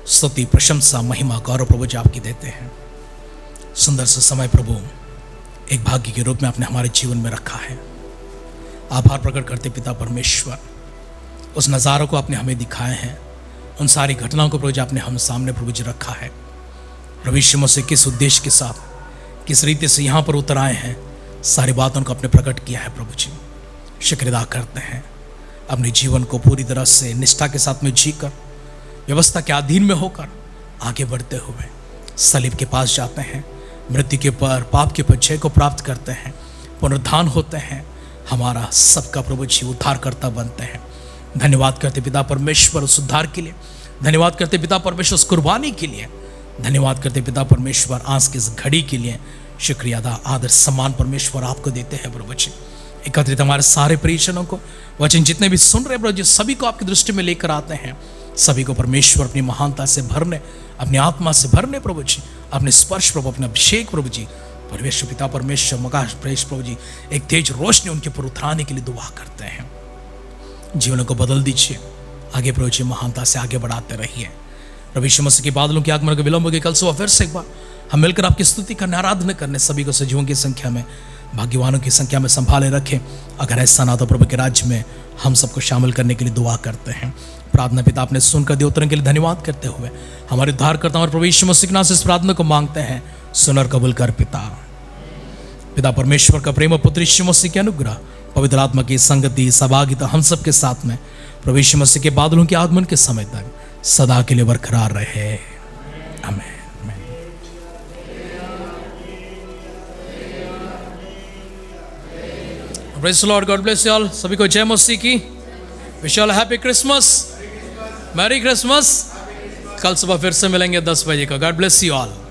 स्तुति, प्रशंसा, महिमा, गौरव प्रभु जी आपकी देते हैं। सुंदर सा समय प्रभु एक भाग्य के रूप में आपने हमारे जीवन में रखा है। आभार प्रकट करते पिता परमेश्वर, उस नज़ारों को आपने हमें दिखाए हैं, उन सारी घटनाओं को प्रभु जी आपने हम सामने प्रभु जी रखा है। प्रभु यीशु मसीह किस उद्देश्य के साथ, किस रीति से यहाँ पर उतर आए हैं, सारी बातों को आपने प्रकट किया है। प्रभु जी शुक्र अदा करते हैं, अपने जीवन को पूरी तरह से निष्ठा के साथ में जीकर, व्यवस्था के अधीन में होकर आगे बढ़ते हुए सलीब के पास जाते हैं, मृत्यु के पर, पाप के पर जय को प्राप्त करते हैं, पुनरुत्थान होते हैं, हमारा सबका प्रभु जी उद्धारकर्ता बनते हैं। धन्यवाद करते पिता परमेश्वर उस उद्धार के लिए, धन्यवाद करते पिता परमेश्वर उस कुर्बानी के लिए, धन्यवाद करते पिता परमेश्वर आज की इस घड़ी के लिए। शुक्रिया अदा, आदर, सम्मान परमेश्वर आपको देते हैं प्रभु जी। एकत्रित हमारे सारे परिजनों को, वचन जितने भी सुन रहे प्रभु जी, सभी को आपकी दृष्टि में लेकर आते हैं। सभी को परमेश्वर अपनी महानता से भरने, अपनी आत्मा से भरने प्रभु जी, अपने स्पर्श प्रभु, अपने अभिषेक प्रभु जी, परमेश्वर पिता परमेश्वर मकाश प्रेश प्रभु जी, एक तेज रोशनी उनके ऊपर उतराने के लिए दुआ करते हैं। जीवनों को बदल दीजिए, आगे प्रभु जी महानता से आगे बढ़ाते रहिए। प्रभु यीशु मसीह के बादलों के आगमन के विलंब हो गए, कल सुबह फिर से एक बार हम मिलकर आपकी स्तुति करने, आराधना करने, सभी को सजीवों की संख्या में, भाग्यवानों की संख्या में संभाले रखें। अगर ऐसा ना तो प्रभु के राज्य में हम सबको शामिल करने के लिए दुआ करते हैं। प्रार्थना पिता आपने सुनकर दिए उत्तर के लिए धन्यवाद करते हुए हमारे उद्धारकर्ता और प्रभु यीशु मसीह के नाम से इस प्रार्थना को मांगते हैं, सुन और कबूल कर पिता। पिता परमेश्वर का प्रेम और पुत्र यीशु मसीह के अनुग्रह, पवित्र आत्मा की संगति, सहभागिता हम सबके साथ में प्रभु यीशु मसीह के बादलों के आगमन के समय तक सदा के लिए बरकरार रहे। आमीन। Praise the Lord, God bless you all. सभी को जय मसीह की। Wish you all happy Christmas, merry Christmas. कल सुबह फिर से मिलेंगे 10 बजे का। God bless you all.